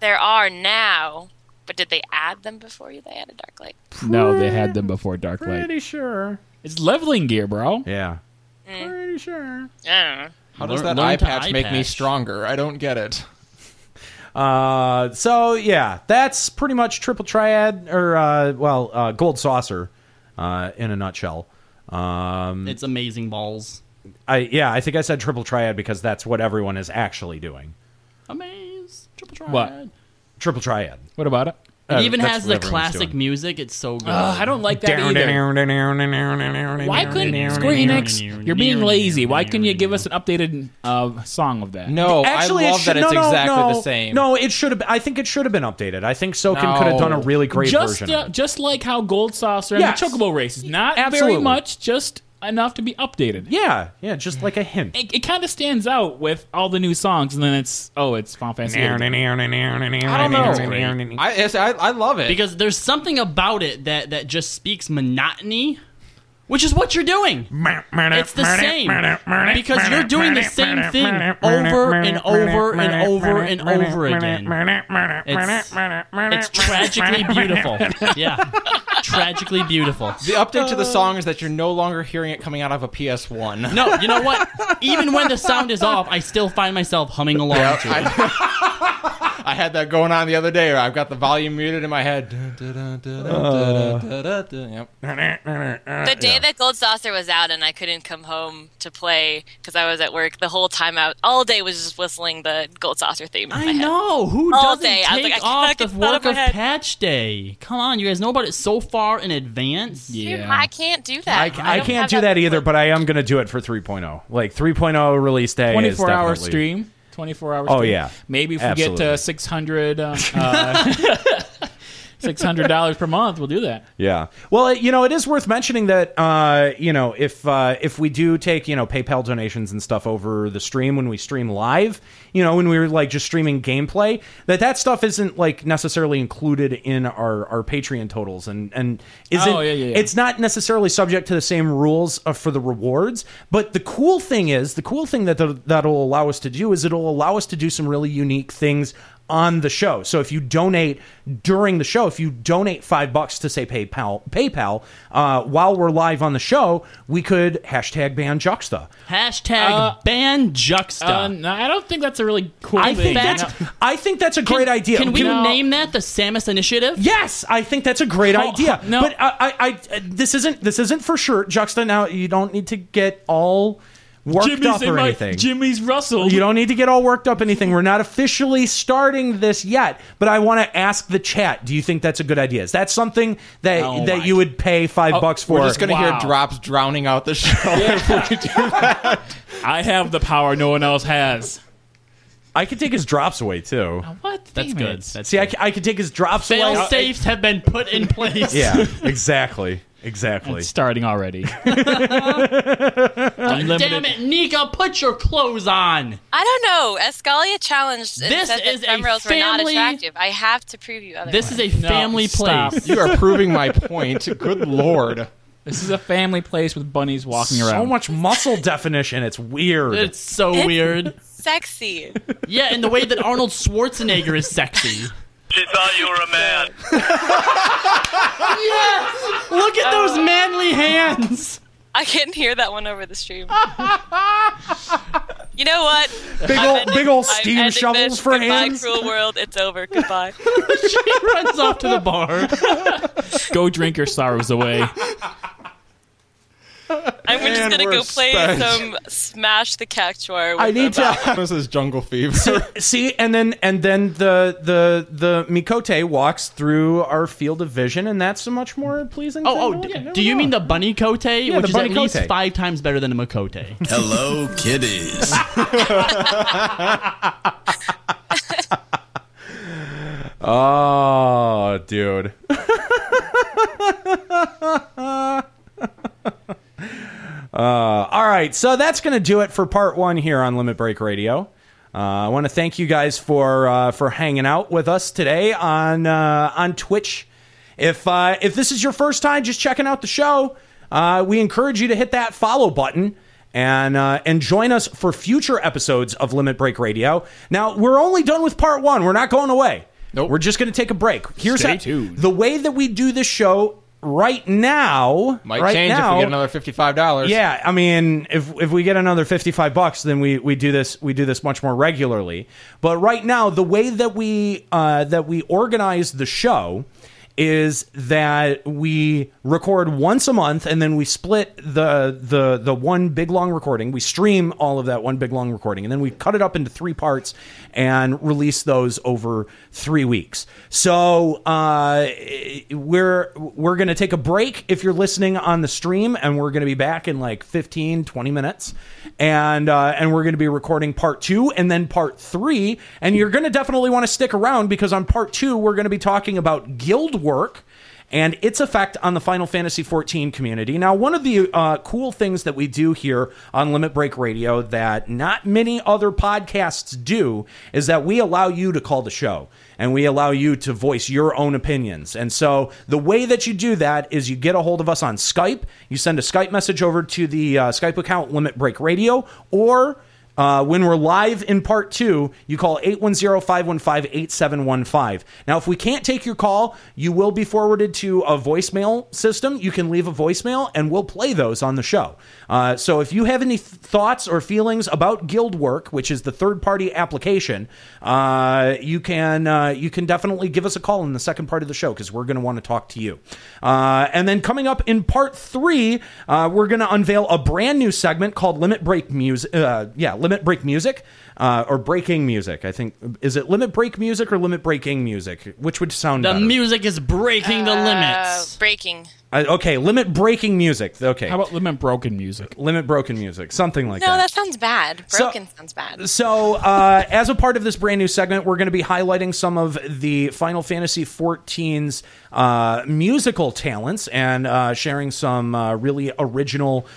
S8: there are now. But did they add them before they added Darklight?
S10: No, they had them before Darklight.
S6: Pretty sure.
S10: It's leveling gear, bro.
S6: Yeah. Pretty sure.
S8: Yeah.
S7: How does that eye patch make me stronger? I don't get it.
S6: So yeah, that's pretty much Triple Triad, or Gold Saucer, in a nutshell.
S9: It's amazing balls.
S6: I think I said Triple Triad because that's what everyone is actually doing.
S9: Triple Triad.
S10: What?
S6: Triple Triad.
S10: What about it?
S9: It even has the classic music. It's so good.
S10: I don't like that either. Why couldn't Square Enix? You're being lazy. Why couldn't you give us an updated song of that?
S7: No, actually, I love that it's exactly the same.
S6: No, it should have. I think it should have been updated. I think Soken could have done a really great version.
S10: Just like how Gold Saucer and the Chocobo races. Not very much, just enough to be updated.
S6: Yeah, just like a hint.
S10: It kind of stands out with all the new songs, and then it's Final Fantasy.
S7: I don't know. I love it
S9: because there's something about it that just speaks monotony, which is what you're doing. It's the same because you're doing the same thing over and over and over and over again. It's tragically beautiful. Yeah. Tragically beautiful.
S7: The update to the song is that you're no longer hearing it coming out of a PS1.
S9: No, you know what? Even when the sound is off, I still find myself humming along to it.
S7: I had that going on the other day. I've got the volume muted in my head.
S8: The day that Gold Saucer was out and I couldn't come home to play because I was at work, the whole time all day was just whistling the Gold Saucer theme.
S9: I know. Who doesn't take off the work of Patch Day? Come on, you guys know about it so far in advance.
S8: Yeah. Dude, I can't do that.
S6: I can't do that either, but I am going to do it for 3.0. Like 3.0 release day
S10: 24-hour stream. 24 hours.
S6: Oh, yeah.
S10: Maybe if we get to $600 per month, we'll do that.
S6: Yeah. Well, it is worth mentioning that, if we do take, PayPal donations and stuff over the stream when we stream live, when we were like just streaming gameplay, that stuff isn't like necessarily included in our Patreon totals and isn't, it's not necessarily subject to the same rules for the rewards. But the cool thing that that'll allow us to do is it'll allow us to do some really unique things on the show. So if you donate during the show, if you donate $5 to say PayPal, while we're live on the show, we could #ban Juxta.
S9: #ban Juxta.
S10: No, I don't think that's a really cool thing.
S6: I think that's a great idea.
S9: Can we name that the Samus Initiative?
S6: Yes, I think that's a great idea.
S10: No.
S6: But this isn't for sure, Juxta. Now you don't need to get all worked up or anything.
S10: Jimmy's Russell.
S6: You don't need to get all worked up anything. We're not officially starting this yet, but I want to ask the chat, do you think that's a good idea? Is that something that you would pay $5 for?
S7: We're just going to hear drops drowning out the show if we do that.
S10: I have the power no one else has.
S6: I could take his drops away, too.
S10: What?
S9: That's good.
S6: I could take his drops away.
S9: Fail safes have been put in place.
S6: Yeah, exactly. Exactly.
S10: It's starting already.
S9: Damn it, Nika, put your clothes on.
S8: I don't know. Escalia challenged and
S9: This
S8: said
S9: is
S8: that
S9: a
S8: femrails were not
S9: family-
S8: attractive. I have to prove you otherwise.
S9: This is a family
S10: stop.
S9: place.
S7: You are proving my point. Good Lord.
S10: This is a family place with bunnies walking around.
S6: So much muscle definition. It's weird.
S9: It's so weird.
S8: Sexy.
S9: Yeah, and the way that Arnold Schwarzenegger is sexy.
S5: She thought you were a man.
S9: Yes! Look at those manly hands.
S8: I can hear that one over the stream. You know what?
S6: Big old
S8: I'm
S6: steam
S8: ending
S6: shovels
S8: this.
S6: for
S8: Goodbye,
S6: hands.
S8: cruel world. It's over. Goodbye.
S9: She runs off to the bar.
S10: Go drink your sorrows away.
S8: I'm just
S7: And
S8: gonna
S7: we're
S8: go play
S7: spent.
S8: some Smash the Cactuar. With
S6: I need
S8: them.
S6: to
S7: This is Jungle Fever.
S6: see, and then the Mikote walks through our field of vision, and that's a much more pleasing. thing. Yeah, there
S9: Do
S6: we
S9: you
S6: go.
S9: mean the bunny cote,
S6: Yeah,
S9: which
S6: the
S9: is
S6: bunny
S9: at least
S6: cote.
S9: 5 times better than a makote?
S3: Hello, kiddies.
S6: Oh, dude. All right, so that's going to do it for part 1 here on Limit Break Radio. I want to thank you guys for hanging out with us today on Twitch. If this is your first time just checking out the show, we encourage you to hit that follow button and join us for future episodes of Limit Break Radio. Now, we're only done with part 1. We're not going away.
S7: Nope.
S6: We're just going to take a break.
S10: Stay tuned.
S6: The way that we do this show right now.
S7: Might
S6: right
S7: change
S6: now,
S7: if we get another $55.
S6: Yeah, I mean, if we get another $55, then we do this much more regularly. But right now, the way that we organize the show is that we record once a month, and then we split the one big long recording. We stream all of that one big long recording, and then we cut it up into 3 parts and release those over 3 weeks. So we're going to take a break if you're listening on the stream, and we're going to be back in like 15-20 minutes, and we're going to be recording part 2 and then part 3, and you're going to definitely want to stick around, because on part 2 we're going to be talking about guild work and its effect on the Final Fantasy XIV community. Now, one of the cool things that we do here on Limit Break Radio that not many other podcasts do is that we allow you to call the show, and we allow you to voice your own opinions. And so the way that you do that is you get a hold of us on Skype. You send a Skype message over to the Skype account Limit Break Radio, or when we're live in part 2, you call 810-515-8715. Now, if we can't take your call, you will be forwarded to a voicemail system. You can leave a voicemail, and we'll play those on the show. So if you have any thoughts or feelings about Guild Work, which is the third-party application, you can definitely give us a call in the second part of the show, because we're going to want to talk to you. And then coming up in part 3, we're going to unveil a brand new segment called Limit Break Music. Limit Break Music, or Breaking Music. I think, is it Limit Break Music or Limit Breaking Music? Which would sound better?
S9: The music is breaking the limits.
S8: Breaking.
S6: Okay, Limit Breaking Music. Okay.
S10: How about Limit Broken Music?
S6: Limit Broken Music. Something like that.
S8: No, that sounds bad. Broken sounds bad.
S6: So, as a part of this brand new segment, we're going to be highlighting some of the Final Fantasy XIV's musical talents and sharing some really original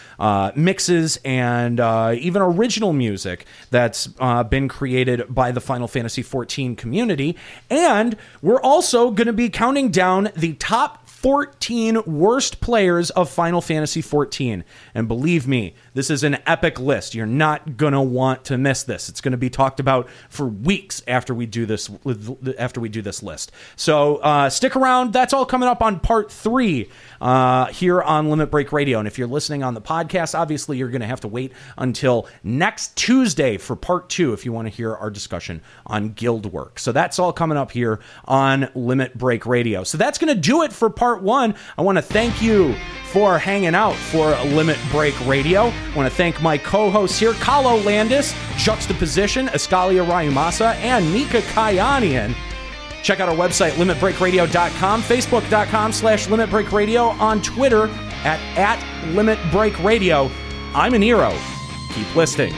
S6: mixes and even original music that's been created by the Final Fantasy XIV community. And we're also going to be counting down the top 14 worst players of Final Fantasy XIV. And believe me, this is an epic list. You're not going to want to miss this. It's going to be talked about for weeks after we do this list. So stick around. That's all coming up on part 3 here on Limit Break Radio. And if you're listening on the podcast, obviously you're going to have to wait until next Tuesday for part 2 if you want to hear our discussion on Guild Work. So that's all coming up here on Limit Break Radio. So that's going to do it for part 1. I want to thank you for hanging out for Limit Break Radio. I want to thank my co-hosts here, Kahlo Landis, Juxtaposition, Escalia Ryumasa, and Nika Kayanian. Check out our website, limitbreakradio.com, facebook.com/limitbreakradio, on Twitter at limitbreakradio. I'm Aniro. Keep listening.